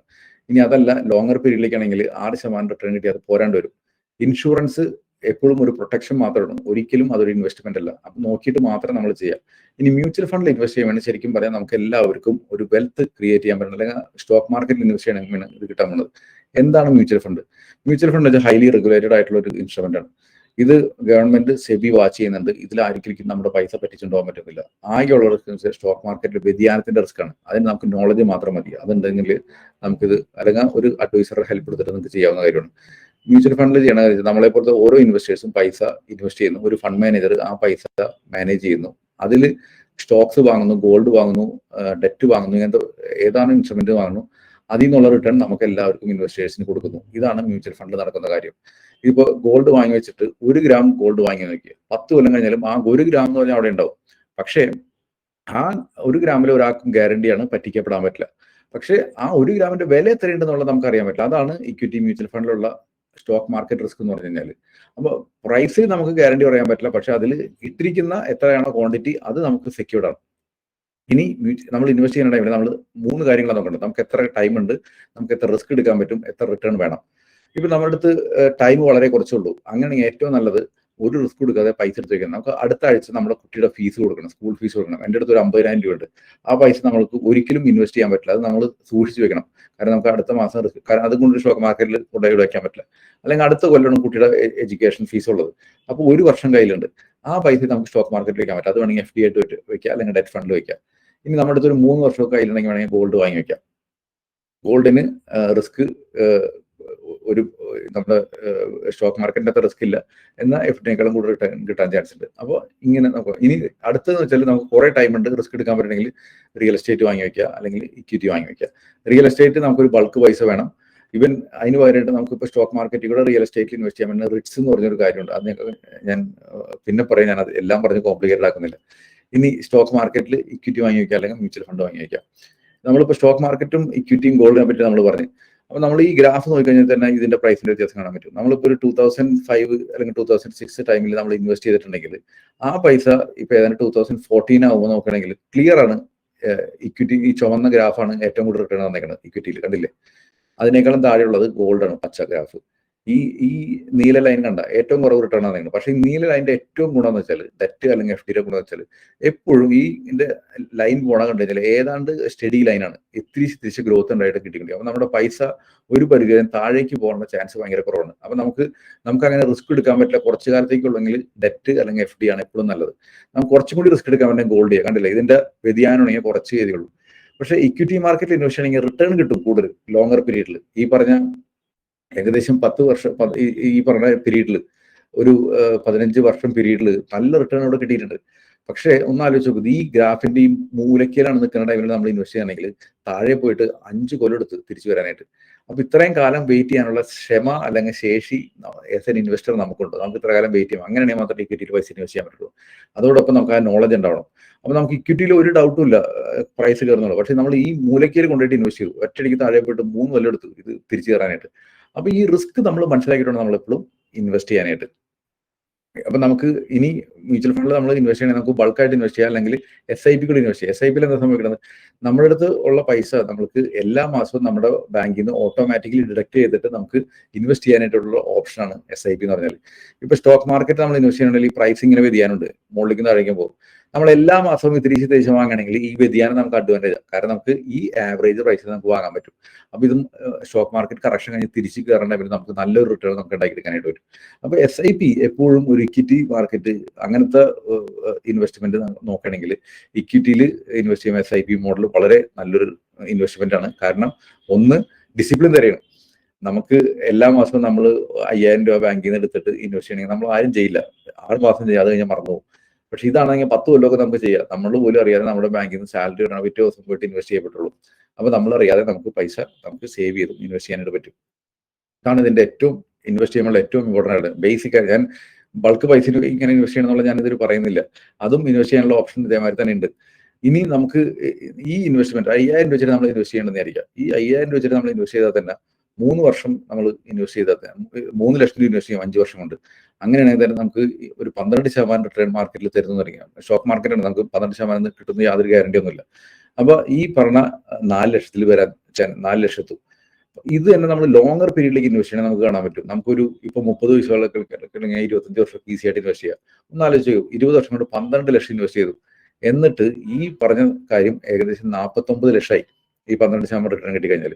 ഇനി അതല്ല ലോങ്ങർ പീരീഡിലേക്കാണെങ്കിൽ 6% റിട്ടേൺ കിട്ടി അത് പോരാണ്ട് വരും. ഇൻഷുറൻസ് എപ്പോഴും ഒരു പ്രൊട്ടക്ഷൻ മാത്രമാണ്, ഒരിക്കലും അതൊരു ഇൻവെസ്റ്റ്മെന്റ് അല്ല. അപ്പൊ നോക്കിയിട്ട് മാത്രം നമ്മൾ ചെയ്യാം. ഇനി മ്യൂച്വൽ ഫണ്ടിൽ ഇൻവെസ്റ്റ് ചെയ്യാൻ വേണ്ടി ശരിക്കും പറയാം നമുക്ക് എല്ലാവർക്കും ഒരു വെൽത്ത് ക്രിയേറ്റ് ചെയ്യാൻ പറ്റുന്നത്, അല്ലെങ്കിൽ സ്റ്റോക്ക് മാർക്കറ്റിൽ ഇൻവെസ്റ്റ് ചെയ്യണമെങ്കിൽ ഇത് കിട്ടാൻ പോകുന്നത്. എന്താണ് മ്യൂച്വൽ ഫണ്ട്? മ്യൂച്വൽ ഫണ്ട് വെച്ചാൽ ഹൈലി റെഗുലേറ്റഡ് ആയിട്ടുള്ള ഒരു ഇൻസ്ട്രുമെന്റ് ആണ്. ഇത് ഗവൺമെന്റ് സെബി വാച്ച് ചെയ്യുന്നുണ്ട്. ഇതിൽ ആർക്കും നമ്മുടെ പൈസ പറ്റിച്ചുണ്ടാവാൻ പറ്റുന്നില്ല. ആകെയുള്ളവർക്ക് സ്റ്റോക്ക് മാർക്കറ്റിൽ വ്യതിയാനത്തിന്റെ റിസ്ക് ആണ്. അതിന് നമുക്ക് നോളജ് മാത്രം മതി. അതുണ്ടെങ്കിൽ നമുക്കിത് അല്ലെങ്കിൽ ഒരു അഡ്വൈസറുടെ ഹെൽപ്പ് എടുത്തിട്ട് നമുക്ക് ചെയ്യാവുന്ന കാര്യമാണ്. മ്യൂച്വൽ ഫണ്ടിൽ ചെയ്യണ കാര്യം നമ്മളെ പോലത്തെ ഓരോ ഇൻവെസ്റ്റേഴ്സും പൈസ ഇൻവെസ്റ്റ് ചെയ്യുന്നു. ഒരു ഫണ്ട് മാനേജർ ആ പൈസ മാനേജ് ചെയ്യുന്നു. അതിൽ സ്റ്റോക്സ് വാങ്ങുന്നു, ഗോൾഡ് വാങ്ങുന്നു, ഡെറ്റ് വാങ്ങുന്നു, ഇങ്ങനത്തെ ഏതാണ് ഇൻസ്ട്രുമെന്റ് വാങ്ങുന്നു, അതിൽ നിന്നുള്ള റിട്ടേൺ നമുക്ക് എല്ലാവർക്കും ഇൻവെസ്റ്റേഴ്സിന് കൊടുക്കുന്നു. ഇതാണ് മ്യൂച്വൽ ഫണ്ടിൽ നടക്കുന്ന കാര്യം. ഇപ്പോൾ ഗോൾഡ് വാങ്ങി വെച്ചിട്ട് 1 ഗ്രാം ഗോൾഡ് വാങ്ങി നോക്കിയാൽ 10 കൊല്ലം കഴിഞ്ഞാലും ആ 1 ഗ്രാം എന്ന് പറഞ്ഞാൽ അവിടെ ഉണ്ടാവും. പക്ഷേ ആ 1 ഗ്രാമിൽ ഒരാൾക്കും ഗ്യാരണ്ടിയാണ് പറ്റിക്കപ്പെടാൻ പറ്റില്ല. പക്ഷേ ആ 1 ഗ്രാമിന്റെ വില എത്രയുണ്ടെന്നുള്ളത് നമുക്ക് അറിയാൻ പറ്റില്ല. അതാണ് ഇക്വിറ്റി മ്യൂച്വൽ ഫണ്ടിലുള്ള സ്റ്റോക്ക് മാർക്കറ്റ് റിസ്ക് എന്ന് പറഞ്ഞു കഴിഞ്ഞാൽ. അപ്പോൾ പ്രൈസിൽ നമുക്ക് ഗ്യാരണ്ടി പറയാൻ പറ്റില്ല, പക്ഷെ അതിൽ ഇട്ടിരിക്കുന്ന എത്രയാണോ ക്വാണ്ടിറ്റി അത് നമുക്ക് സെക്യൂർഡ് ആണ്. ഇനി നമ്മൾ ഇൻവെസ്റ്റ് ചെയ്യുന്ന ടൈമിൽ നമ്മൾ 3 കാര്യങ്ങളാണ് നോക്കേണ്ടത്. നമുക്ക് എത്ര ടൈം ഉണ്ട്, നമുക്ക് എത്ര റിസ്ക് എടുക്കാൻ പറ്റും, എത്ര റിട്ടേൺ വേണം. ഇപ്പൊ നമ്മുടെ അടുത്ത് ടൈം വളരെ കുറച്ചുള്ളൂ. അങ്ങനെയാണെങ്കിൽ ഏറ്റവും നല്ലത് ഒരു റിസ്ക് കൊടുക്കാതെ പൈസ എടുത്ത് വെക്കണം. നമുക്ക് അടുത്ത ആഴ്ച നമ്മുടെ കുട്ടിയുടെ ഫീസ് കൊടുക്കണം, സ്കൂൾ ഫീസ് കൊടുക്കണം. എൻ്റെ അടുത്ത് ഒരു 50,000 രൂപ ഉണ്ട്. ആ പൈസ നമ്മൾക്ക് ഒരിക്കലും ഇൻവെസ്റ്റ് ചെയ്യാൻ പറ്റില്ല. അത് നമ്മൾ സൂക്ഷിച്ച് വെക്കണം. കാരണം നമുക്ക് അടുത്ത മാസം റിസ്ക്, കാരണം അതുകൊണ്ട് സ്റ്റോക്ക് മാർക്കറ്റിൽ കൊണ്ടുപോയി വയ്ക്കാൻ പറ്റില്ല. അല്ലെങ്കിൽ അടുത്ത കൊല്ലമാണ് കുട്ടിയുടെ എഡ്യൂക്കേഷൻ ഫീസ് ഉള്ളത്. അപ്പോൾ 1 വർഷം കയ്യിലുണ്ട്. ആ പൈസ നമുക്ക് സ്റ്റോക്ക് മാർക്കറ്റിൽ വെക്കാൻ പറ്റും. അത് വേണമെങ്കിൽ FD ആയിട്ട് വെക്കുക, അല്ലെങ്കിൽ ഡെറ്റ് ഫണ്ടിൽ വെക്കാം. ഇനി നമ്മുടെ അടുത്ത് ഒരു 3 വർഷമൊക്കെ കയ്യിലുണ്ടെങ്കിൽ വേണമെങ്കിൽ ഗോൾഡ് വാങ്ങി വെക്കാം. ഗോൾഡിന് റിസ്ക് ഒരു നമ്മുടെ സ്റ്റോക്ക് മാർക്കറ്റിന്റെ അത്ര റിസ്ക് ഇല്ല, എന്നാൽ FD-നേക്കാളും കൂടുതൽ റിട്ടേൺ കിട്ടാൻ ചാൻസ് ഉണ്ട്. അപ്പോൾ ഇങ്ങനെ നോക്കാം. ഇനി അടുത്തതെന്ന് വെച്ചാൽ നമുക്ക് കുറെ ടൈം ഉണ്ട്, റിസ്ക് എടുക്കാൻ പറ്റണമെങ്കിൽ റിയൽ എസ്റ്റേറ്റ് വാങ്ങി വെക്കുക, അല്ലെങ്കിൽ ഇക്വിറ്റി വാങ്ങി വെക്കുക. റിയൽ എസ്റ്റേറ്റ് നമുക്കൊരു ബൾക്ക് പൈസ വേണം. ഇവൻ അതിന് പകരമായിട്ട് നമുക്കിപ്പോൾ സ്റ്റോക്ക് മാർക്കറ്റിൽ കൂടെ റിയൽ എസ്റ്റേറ്റിൽ ഇൻവെസ്റ്റ് ചെയ്യാൻ പറ്റുന്ന റിട്സ് എന്ന് പറഞ്ഞൊരു കാര്യമുണ്ട്. അത് ഞാൻ പിന്നെ പറയാം, ഞാൻ അത് എല്ലാം പറഞ്ഞ് കോംപ്ലിക്കേറ്റഡ് ആക്കുന്നില്ല. ഇനി സ്റ്റോക്ക് മാർക്കറ്റിൽ ഇക്വിറ്റി വാങ്ങി വെക്കുക, അല്ലെങ്കിൽ മ്യൂച്വൽ ഫണ്ട് വാങ്ങി വെക്കുക. നമ്മളിപ്പോൾ സ്റ്റോക്ക് മാർക്കറ്റും ഇക്വിറ്റിയും ഗോൾഡിനെ പറ്റി നമ്മൾ പറഞ്ഞു. അപ്പൊ നമ്മൾ ഈ ഗ്രാഫ് നോക്കിക്കഴിഞ്ഞാൽ തന്നെ ഇതിന്റെ പ്രൈസിന്റെ വ്യത്യാസം കാണാൻ പറ്റും. നമ്മളിപ്പോൾ ഒരു 2005 അല്ലെങ്കിൽ 2006 ടൈമിൽ നമ്മൾ ഇൻവെസ്റ്റ് ചെയ്തിട്ടുണ്ടെങ്കിൽ ആ പൈസ ഇപ്പൊ ഏതാണ്ട് 2014 ആകുമ്പോൾ നോക്കുകയാണെങ്കിൽ ക്ലിയർ ആണ്, ഇക്വിറ്റി ഈ ചുവന്ന ഗ്രാഫാണ് ഏറ്റവും കൂടുതൽ റിട്ടേൺ വന്നേക്കുന്നത് ഇക്വിറ്റിയിൽ, കണ്ടില്ലേ? അതിനേക്കാളും താഴെയുള്ളത് ഗോൾഡാണ്, പച്ച ഗ്രാഫ്. ഈ ഈ നീല ലൈൻ കണ്ട ഏറ്റവും കുറവ് റിട്ടേൺ ആണ്. പക്ഷെ ഈ നീല ലൈനിന്റെ ഏറ്റവും ഗുണം എന്ന് വെച്ചാൽ, ഡെറ്റ് അല്ലെങ്കിൽ എഫ് ഡിയുടെ ഗുണം എന്ന് വെച്ചാൽ, എപ്പോഴും ഈ ഇതിന്റെ ലൈൻ പോണ കണ്ടു കഴിഞ്ഞാൽ ഏതാണ്ട് സ്റ്റഡി ലൈനാണ്, തിരിച്ച് ഗ്രോത്ത് ഉണ്ടായിട്ട് കിട്ടിക്കൊണ്ടിരിക്കും. അപ്പൊ നമ്മുടെ പൈസ ഒരു പരിധിവരെ താഴേക്ക് പോകാനുള്ള ചാൻസ് ഭയങ്കര കുറവാണ്. അപ്പൊ നമുക്ക് അങ്ങനെ റിസ്ക് എടുക്കാൻ പറ്റില്ല. കുറച്ച് കാലത്തേക്കുള്ളെങ്കിൽ ഡെറ്റ് അല്ലെങ്കിൽ എഫ് ഡി ആണ് എപ്പോഴും നല്ലത്. നമുക്ക് കുറച്ചും കൂടി റിസ്ക് എടുക്കാൻ പറ്റുന്ന ഗോൾഡ് ചെയ്യാം, കണ്ടില്ല? ഇതിന്റെ വ്യതിയാനമാണെങ്കിൽ കുറച്ച് ചെയ്തേയുള്ളൂ. പക്ഷേ ഇക്വിറ്റി മാർക്കറ്റിൽ ഇൻവെസ്റ്റ് ചെയ്യണമെങ്കിൽ റിട്ടേൺ കിട്ടും കൂടുതൽ ലോങ്ങർ പീരീഡിൽ. ഈ പറഞ്ഞ ഏകദേശം 10 വർഷം ഈ പറഞ്ഞ പീരീഡിൽ, ഒരു 15 വർഷം പീരീഡിൽ നല്ല റിട്ടേൺ ഇവിടെ കിട്ടിയിട്ടുണ്ട്. പക്ഷേ ഒന്ന് ആലോചിച്ച് നോക്കുക, ഈ ഗ്രാഫിന്റെ ഈ മൂലക്കയിലാണ് നിൽക്കുന്ന ടൈമിൽ നമ്മൾ ഇൻവെസ്റ്റ് ചെയ്യുകയാണെങ്കിൽ താഴെ പോയിട്ട് 5 കൊല്ലം എടുത്ത് തിരിച്ചു വരാനായിട്ട്. അപ്പൊ ഇത്രയും കാലം വെയിറ്റ് ചെയ്യാനുള്ള ക്ഷമ അല്ലെങ്കിൽ ശേഷി ആസ് എൻ ഇൻവെസ്റ്റർ നമുക്കുണ്ട്. നമുക്ക് ഇത്ര കാലം വെയിറ്റ് ചെയ്യാം, അങ്ങനെയാണെങ്കിൽ മാത്രമേ ഇക്വിറ്റിയിൽ പൈസ ഇൻവെസ്റ്റ് ചെയ്യാൻ പറ്റുള്ളൂ. അതോടൊപ്പം നമുക്ക് ആ നോളജ് ഉണ്ടാവണം. അപ്പൊ നമുക്ക് ഇക്വിറ്റിയിൽ ഒരു ഡൗട്ടും ഇല്ല പ്രൈസ് കയറുന്നുള്ളൂ. പക്ഷെ നമ്മൾ ഈ മൂലക്കയിൽ കൊണ്ടുപോയിട്ട് ഇൻവെസ്റ്റ് ചെയ്തു, ഒറ്റയടിക്ക് താഴെ പോയിട്ട് 3 കൊല്ലം എടുത്തു ഇത് തിരിച്ചു കയറാനായിട്ട്. അപ്പൊ ഈ റിസ്ക് നമ്മൾ മനസ്സിലാക്കിയിട്ടുണ്ട് നമ്മൾ എപ്പോഴും ഇൻവെസ്റ്റ് ചെയ്യാനായിട്ട്. അപ്പൊ നമുക്ക് ഇനി മ്യൂച്വൽ ഫണ്ടിൽ നമ്മൾ ഇൻവെസ്റ്റ് ചെയ്യണമെങ്കിൽ നമുക്ക് ബൾക്കായിട്ട് ഇൻവെസ്റ്റ് ചെയ്യാം, അല്ലെങ്കിൽ SIP കൂടി ഇൻവെസ്റ്റ് ചെയ്യാം. SIP എന്താ സംഭവിക്കുന്നത്? നമ്മുടെ അടുത്ത് ഉള്ള പൈസ നമുക്ക് എല്ലാ മാസവും നമ്മുടെ ബാങ്കിൽ നിന്ന് ഓട്ടോമാറ്റിക്കലി ഡിഡക്ട് ചെയ്തിട്ട് നമുക്ക് ഇൻവെസ്റ്റ് ചെയ്യാനായിട്ടുള്ള ഓപ്ഷനാണ് SIP എന്ന് പറഞ്ഞാൽ. ഇപ്പൊ സ്റ്റോക്ക് മാർക്കറ്റ് നമ്മൾ ഇൻവെസ്റ്റ് ചെയ്യണമെങ്കിൽ ഈ പ്രൈസിങ്ങിന് വ്യതിയാനമുണ്ട്, മുകളിലേക്ക് താഴേക്കും പോകും. നമ്മൾ എല്ലാ മാസവും തിരിച്ച് വാങ്ങുകയാണെങ്കിൽ ഈ വ്യതിയാനം നമുക്ക് അഡ്വാൻറ്റേജ്, കാരണം നമുക്ക് ഈ ആവറേജ് പ്രൈസിൽ നമുക്ക് വാങ്ങാൻ പറ്റും. അപ്പൊ ഇതും സ്റ്റോക്ക് മാർക്കറ്റ് കറക്ഷൻ കഴിഞ്ഞ് തിരിച്ച് കയറേണ്ട നമുക്ക് നല്ലൊരു റിട്ടേൺ നമുക്ക് ഉണ്ടാക്കിയെടുക്കാനായിട്ട് പറ്റും. അപ്പൊ SIP എപ്പോഴും ഒരു ഇക്വിറ്റി മാർക്കറ്റ് അങ്ങനത്തെ ഇൻവെസ്റ്റ്മെന്റ് നോക്കുകയാണെങ്കിൽ ഇക്വിറ്റിയിൽ ഇൻവെസ്റ്റ് ചെയ്യുന്ന SIP മോഡൽ വളരെ നല്ലൊരു ഇൻവെസ്റ്റ്മെന്റ് ആണ്. കാരണം ഒന്ന്, ഡിസിപ്ലിൻ തരെയാണ്. നമുക്ക് എല്ലാ മാസവും നമ്മൾ 5000 രൂപ ബാങ്കിൽ നിന്ന് എടുത്തിട്ട് ഇൻവെസ്റ്റ് ചെയ്യണമെങ്കിൽ നമ്മൾ ആരും ചെയ്യില്ല, 6 മാസം ചെയ്യാതെ കഴിഞ്ഞാൽ മറന്നു പോകും. പക്ഷെ ഇതാണെങ്കിൽ 10 കൊല്ലമൊക്കെ നമുക്ക് ചെയ്യാം. നമ്മൾ പോലും അറിയാതെ നമ്മുടെ ബാങ്കിൽ നിന്ന് സാലറി ഇടണം, പിറ്റേ ദിവസം പോയിട്ട് ഇൻവെസ്റ്റ് ചെയ്യപ്പെട്ടുള്ളൂ. അപ്പൊ നമ്മൾ അറിയാതെ നമുക്ക് പൈസ നമുക്ക് സേവ് ചെയ്തും ഇൻവെസ്റ്റ് ചെയ്യാനായിട്ട് പറ്റും. ഇതാണ് ഇതിന്റെ ഏറ്റവും ഇൻവെസ്റ്റ് ചെയ്യുമ്പോൾ ഏറ്റവും ഇമ്പോർട്ടൻ്റ് ആയിട്ട് ബേസിക് ആയിട്ട്. ഞാൻ ബൾക്ക് പൈസ ഇങ്ങനെ ഇൻവെസ്റ്റ് ചെയ്യണം എന്നുള്ള ഞാനിതിൽ പറയുന്നില്ല, അതും ഇൻവെസ്റ്റ് ചെയ്യാനുള്ള ഓപ്ഷൻ ഇതേമാതിരി തന്നെ ഉണ്ട്. ഇനി നമുക്ക് ഈ ഇൻവെസ്റ്റ്മെന്റ് 5000 രൂപ വെച്ചിട്ട് നമ്മൾ ഇൻവെസ്റ്റ് ചെയ്യേണ്ടതായിരിക്കാം. ഈ 5000 രൂപ വെച്ചിട്ട് നമ്മൾ ഇൻവെസ്റ്റ് ചെയ്താൽ തന്നെ 3 വർഷം നമ്മൾ ഇൻവെസ്റ്റ് ചെയ്താൽ 3 ലക്ഷം രൂപ ഇൻവെസ്റ്റ് ചെയ്യും 5 വർഷം കൊണ്ട്. അങ്ങനെയാണെങ്കിൽ തന്നെ നമുക്ക് ഒരു 12% റിട്ടേൺ മാർക്കറ്റിൽ തരുന്നതായിരിക്കാം. സ്റ്റോക്ക് മാർക്കറ്റാണ്, നമുക്ക് 12% കിട്ടുന്ന യാതൊരു ഗ്യാരണ്ടി ഒന്നുമില്ല. അപ്പൊ ഈ പറഞ്ഞ 4 ലക്ഷത്തിൽ വരാൻ 4 ലക്ഷത്തും ഇത് തന്നെ നമ്മൾ ലോങ്ങർ പീരീഡിലേക്ക് ഇൻവെസ്റ്റ് ചെയ്യണം നമുക്ക് കാണാൻ പറ്റും. നമുക്കൊരു ഇപ്പൊ 30 വയസ്സുകളൊക്കെ 25 വർഷം ഈസി ആയിട്ട് ഇൻവെസ്റ്റ് ചെയ്യാം. ഒന്ന് ആലോചിച്ചു, 20 വർഷം കൊണ്ട് 12 ലക്ഷം ഇൻവെസ്റ്റ് ചെയ്തു. എന്നിട്ട് ഈ പറഞ്ഞ കാര്യം ഏകദേശം 49 ലക്ഷമായി ഈ 12% റിട്ടേൺ കിട്ടിക്കഴിഞ്ഞാൽ.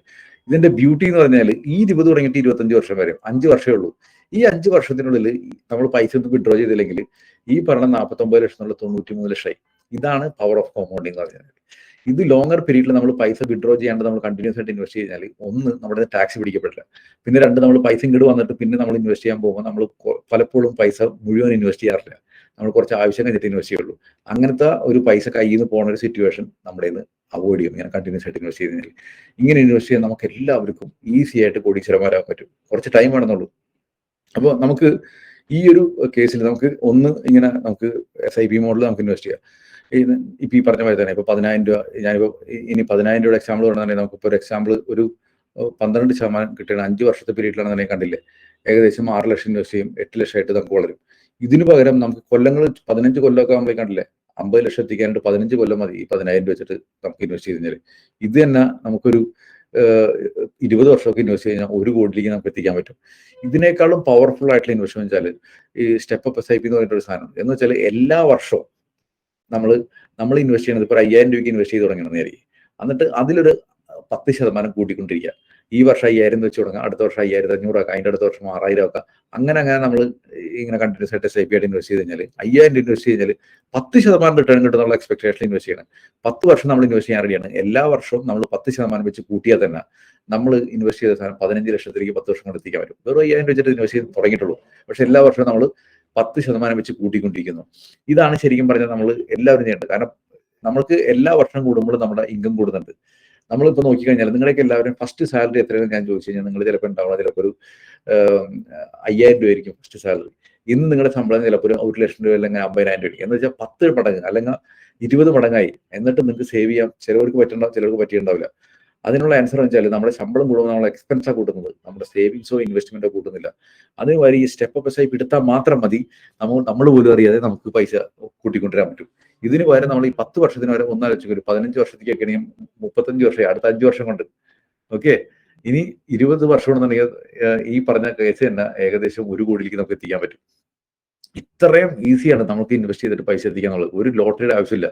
ഇതിന്റെ ബ്യൂട്ടി എന്ന് പറഞ്ഞാൽ ഈ 20 തുടങ്ങിയിട്ട് 25 വർഷം വരെ 5 വർഷമേ ഉള്ളൂ. ഈ 5 വർഷത്തിനുള്ളിൽ നമ്മൾ പൈസ വിഡ്രോ ചെയ്തില്ലെങ്കിൽ ഈ പറഞ്ഞ 49 ലക്ഷം എന്നുള്ള 93 ലക്ഷമായി. ഇതാണ് പവർ ഓഫ് കോമ്പൗണ്ടിങ് എന്ന് പറഞ്ഞാൽ. ഇത് ലോങ്ങർ പീരീഡിൽ നമ്മൾ പൈസ വിഡ്രോ ചെയ്യാണ്ട് നമ്മൾ കണ്ടിന്യൂസ് ആയിട്ട് ഇൻവെസ്റ്റ് ചെയ്താൽ, ഒന്ന്, നമ്മുടെ ടാക്സ് പിടിക്കപ്പെടില്ല. പിന്നെ 2, നമ്മൾ പൈസ ഇങ്ങോട്ട് വന്നിട്ട് പിന്നെ നമ്മൾ ഇൻവെസ്റ്റ് ചെയ്യാൻ പോകുമ്പോൾ നമ്മൾ പലപ്പോഴും പൈസ മുഴുവൻ ഇൻവെസ്റ്റ് ചെയ്യാറില്ല, നമ്മൾ കുറച്ച് ആവശ്യം കഴിഞ്ഞിട്ട് ഇൻവെസ്റ്റ് ചെയ്യുള്ളൂ. അങ്ങനത്തെ ഒരു പൈസ കയ്യിൽ നിന്ന് പോകുന്ന ഒരു സിറ്റുവേഷൻ നമ്മുടെ അവോയ്ഡ് ചെയ്യും ഇങ്ങനെ കണ്ടിന്യൂസ് ആയിട്ട് ഇൻവെസ്റ്റ് ചെയ്താൽ. ഇങ്ങനെ ഇൻവെസ്റ്റ് ചെയ്യാൻ നമുക്ക് എല്ലാവർക്കും ഈസി ആയിട്ട് കോടീശ്വരന്മാരാകാൻ പറ്റും. കുറച്ച് ടൈം വേണമെന്നുള്ളൂ. അപ്പോൾ നമുക്ക് ഈ ഒരു കേസിൽ നമുക്ക് ഒന്ന് ഇങ്ങനെ നമുക്ക് SIP മോഡൽ നമുക്ക് ഇൻവെസ്റ്റ് ചെയ്യാം. ഇപ്പൊ ഈ പറഞ്ഞ പോലെ തന്നെ ഇപ്പൊ 10000 രൂപ, ഞാനിപ്പോ ഇനി 10000 രൂപയുടെ എക്സാമ്പിൾ പറഞ്ഞാൽ നമുക്കിപ്പോൾ ഒരു എക്സാമ്പിൾ ഒരു 12% കിട്ടുകയാണ് 5 വർഷത്തെ പീരീഡിലാണെന്നുണ്ടെങ്കിൽ കണ്ടില്ലേ, ഏകദേശം 6 ലക്ഷം ഇൻവെസ്റ്റ് ചെയ്യും, 8 ലക്ഷമായിട്ട് നമുക്ക് വളരും. ഇതിനു പകരം നമുക്ക് കൊല്ലങ്ങൾ 15 കൊല്ലമൊക്കെ ആകുമ്പോൾ കണ്ടില്ലേ 50 ലക്ഷം എത്തിക്കാനായിട്ട് 15 കൊല്ലം മതി ഈ 10000 രൂപ വെച്ചിട്ട് നമുക്ക് ഇൻവെസ്റ്റ് ചെയ്ത് കഴിഞ്ഞാൽ. ഇത് തന്നെ നമുക്കൊരു 20 വർഷമൊക്കെ ഇൻവെസ്റ്റ് കഴിഞ്ഞാൽ 1 കോടിയിലേക്ക് നമുക്ക് എത്തിക്കാൻ പറ്റും. ഇതിനേക്കാളും പവർഫുൾ ആയിട്ടുള്ള ഇൻവെസ്റ്റ്മെന്റ് വെച്ചാൽ ഈ സ്റ്റെപ്പ് അപ്പ് SIP എന്ന് പറഞ്ഞിട്ടൊരു സാധനം. എന്ന് വെച്ചാൽ എല്ലാ വർഷവും നമ്മൾ ഇൻവെസ്റ്റ് ചെയ്യുന്നത് ഇപ്പോൾ 5000 രൂപയ്ക്ക് ഇൻവെസ്റ്റ് ചെയ്ത് തുടങ്ങണമെന്നായിരിക്കും. എന്നിട്ട് അതിലൊരു 10% കൂട്ടിക്കൊണ്ടിരിക്കുക. ഈ വർഷം 5000 വെച്ച് തുടങ്ങാം, അടുത്ത വർഷം 5500 ആക്കാം, അതിൻ്റെ അടുത്ത വർഷം 6000 ആക്കാം. അങ്ങനെ നമ്മൾ ഇങ്ങനെ കണ്ടിന്യൂസ് ആയിട്ട് SIP ആയിട്ട് ഇൻവെസ്റ്റ് ചെയ്ത് കഴിഞ്ഞാൽ 5000 രൂപ ഇൻവെസ്റ്റ് ചെയ്ത് കഴിഞ്ഞാൽ 10% റിട്ടേൺ കിട്ടുന്നുള്ള എക്സ്പെക്ടേഷൻ ഇൻവെസ്റ്റ് ചെയ്യണം. 10 വർഷം നമ്മൾ ഇൻവെസ്റ്റ് ചെയ്യാൻ റെഡിയാണ്. എല്ലാ വർഷവും നമ്മൾ 10% വെച്ച് കൂട്ടിയാൽ തന്നെ നമ്മൾ ഇൻവെസ്റ്റ് ചെയ്ത സാധനം 15 ലക്ഷത്തിലേക്ക് 10 വർഷം കൊണ്ട് എത്തിക്കാൻ പറ്റും. വെറും 5000 വെച്ചിട്ട് ഇൻവെസ്റ്റ് ചെയ്ത് തുടങ്ങിയിട്ടുള്ളൂ. പക്ഷെ എല്ലാ വർഷവും നമ്മൾ 10% വെച്ച് കൂട്ടിക്കൊണ്ടിരിക്കുന്നു. ഇതാണ് ശരിക്കും പറഞ്ഞാൽ നമ്മൾ എല്ലാവരും ചെയ്യേണ്ടത്. കാരണം നമ്മൾക്ക് എല്ലാ വർഷം കൂടുമ്പോഴും നമ്മുടെ ഇൻകം കൂടുന്നുണ്ട്. നമ്മളിപ്പോൾ നോക്കിക്കഴിഞ്ഞാൽ നിങ്ങളൊക്കെ എല്ലാവരും ഫസ്റ്റ് സാലറി എത്രയാണെന്ന് ഞാൻ ചോദിച്ചു കഴിഞ്ഞാൽ നിങ്ങൾ ചിലപ്പോൾ ഉണ്ടാവുക ചിലപ്പോൾ ഒരു 5000 രൂപ ആയിരിക്കും ഫസ്റ്റ് സാലറി. ഇന്ന് നിങ്ങളുടെ ശമ്പളം ചിലപ്പോൾ ഒരു 1 ലക്ഷം രൂപ അല്ലെങ്കിൽ 50,000 രൂപ, എന്ന് വെച്ചാൽ 10 മടങ്ങ് അല്ലെങ്കിൽ 20 മടങ്ങായി. എന്നിട്ട് നിങ്ങൾക്ക് സേവ് ചെയ്യാം. ചിലവർക്ക് പറ്റുണ്ടാവും, ചിലർക്ക് പറ്റിയിട്ടുണ്ടാവില്ല. അതിനുള്ള ആൻസർ എന്ന് വെച്ചാൽ നമ്മുടെ ശമ്പളം കൂടുമ്പോൾ നമ്മൾ എക്സ്പെൻസാണ് കൂട്ടുന്നത്, നമ്മുടെ സേവിങ്സോ ഇൻവെസ്റ്റ്മെന്റോ കൂട്ടുന്നില്ല. അതിന് വരെ ഈ സ്റ്റെപ്പ് അപ്പ് എസ്ഐപി എടുത്താൽ മാത്രം മതി, നമ്മൾ പോലും അറിയാതെ നമുക്ക് പൈസ കൂട്ടിക്കൊണ്ടുവരാൻ പറ്റും. ഇതിന് പകരം നമ്മൾ ഈ 10 വർഷത്തിന് വരെ ഒന്നാലോചിക്കും, ഒരു 15 വർഷത്തേക്കൊക്കെ ആണെങ്കിൽ 35 വർഷം, അടുത്ത 5 വർഷം കൊണ്ട്. ഓക്കെ, ഇനി 20 വർഷം കൊണ്ടെന്നുണ്ടെങ്കിൽ ഈ പറഞ്ഞ കേസ് തന്നെ ഏകദേശം 1 കോടിയിലേക്ക് നമുക്ക് എത്തിക്കാൻ പറ്റും. ഇത്രയും ഈസിയാണ് നമുക്ക് ഇൻവെസ്റ്റ് ചെയ്തിട്ട് പൈസ എത്തിക്കുക എന്നുള്ളത്. ഒരു ലോട്ടറിയുടെ ആവശ്യമില്ല.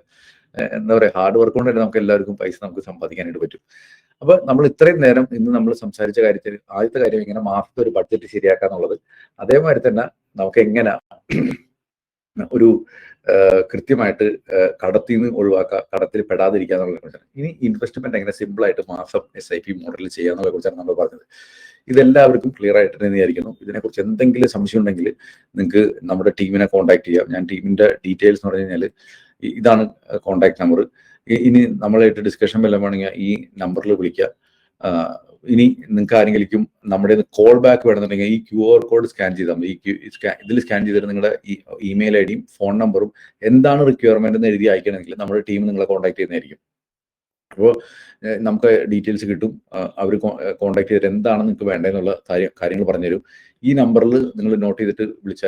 എന്താ പറയുക, ഹാർഡ് വർക്ക് കൊണ്ട് തന്നെ നമുക്ക് എല്ലാവർക്കും പൈസ നമുക്ക് സമ്പാദിക്കാനായിട്ട് പറ്റും. അപ്പൊ നമ്മൾ ഇത്രയും നേരം ഇന്ന് നമ്മൾ സംസാരിച്ച കാര്യത്തിൽ ആദ്യത്തെ കാര്യം ഇങ്ങനെ മാസത്തെ ഒരു ബഡ്ജറ്റ് ശരിയാക്കുക എന്നുള്ളത്. അതേമാതിരി തന്നെ നമുക്ക് എങ്ങനെ ഒരു കൃത്യമായിട്ട് കടത്തിൽ നിന്ന് ഒഴിവാക്കുക, കടത്തിൽ പെടാതിരിക്കുക എന്നുള്ളതിനെ കുറിച്ചാണ്. ഇനി ഇൻവെസ്റ്റ്മെന്റ് എങ്ങനെ സിമ്പിൾ ആയിട്ട് മാസം SIP മോഡലിൽ ചെയ്യാന്നുള്ളതിനെ കുറിച്ചാണ് നമ്മൾ പറഞ്ഞത്. ഇതെല്ലാവർക്കും ക്ലിയർ ആയിട്ട് തന്നെ വിചാരിക്കുന്നു. ഇതിനെക്കുറിച്ച് എന്തെങ്കിലും സംശയം ഉണ്ടെങ്കിൽ നിങ്ങൾക്ക് നമ്മുടെ ടീമിനെ കോൺടാക്ട് ചെയ്യാം. ഞാൻ ടീമിന്റെ ഡീറ്റെയിൽസ് എന്ന് പറഞ്ഞു കഴിഞ്ഞാൽ ഇതാണ് കോൺടാക്ട് നമ്പർ. ഇനി നമ്മളായിട്ട് ഡിസ്കഷൻ വല്ലതും വേണമെങ്കിൽ ഈ നമ്പറിൽ വിളിക്കുക. ഇനി നിങ്ങൾക്ക് ആരെങ്കിലും നമ്മുടെ കോൾ ബാക്ക് വേണമെന്നുണ്ടെങ്കിൽ ഈ QR കോഡ് സ്കാൻ ചെയ്താൽ മതി. ഇതിൽ സ്കാൻ ചെയ്തിട്ട് നിങ്ങളുടെ ഇമെയിൽ IDയും ഫോൺ നമ്പറും എന്താണ് റിക്വയർമെന്റ് എന്ന് എഴുതി അയക്കണമെങ്കിൽ നമ്മുടെ ടീം നിങ്ങളെ കോൺടാക്ട് ചെയ്യുന്നതായിരിക്കും. അപ്പോൾ നമുക്ക് ഡീറ്റെയിൽസ് കിട്ടും. അവർ കോൺടാക്ട് ചെയ്തിട്ട് എന്താണ് നിങ്ങൾക്ക് വേണ്ടതെന്നുള്ള കാര്യങ്ങൾ പറഞ്ഞുതരും. ഈ നമ്പറിൽ നിങ്ങൾ നോട്ട് ചെയ്തിട്ട് വിളിച്ചാൽ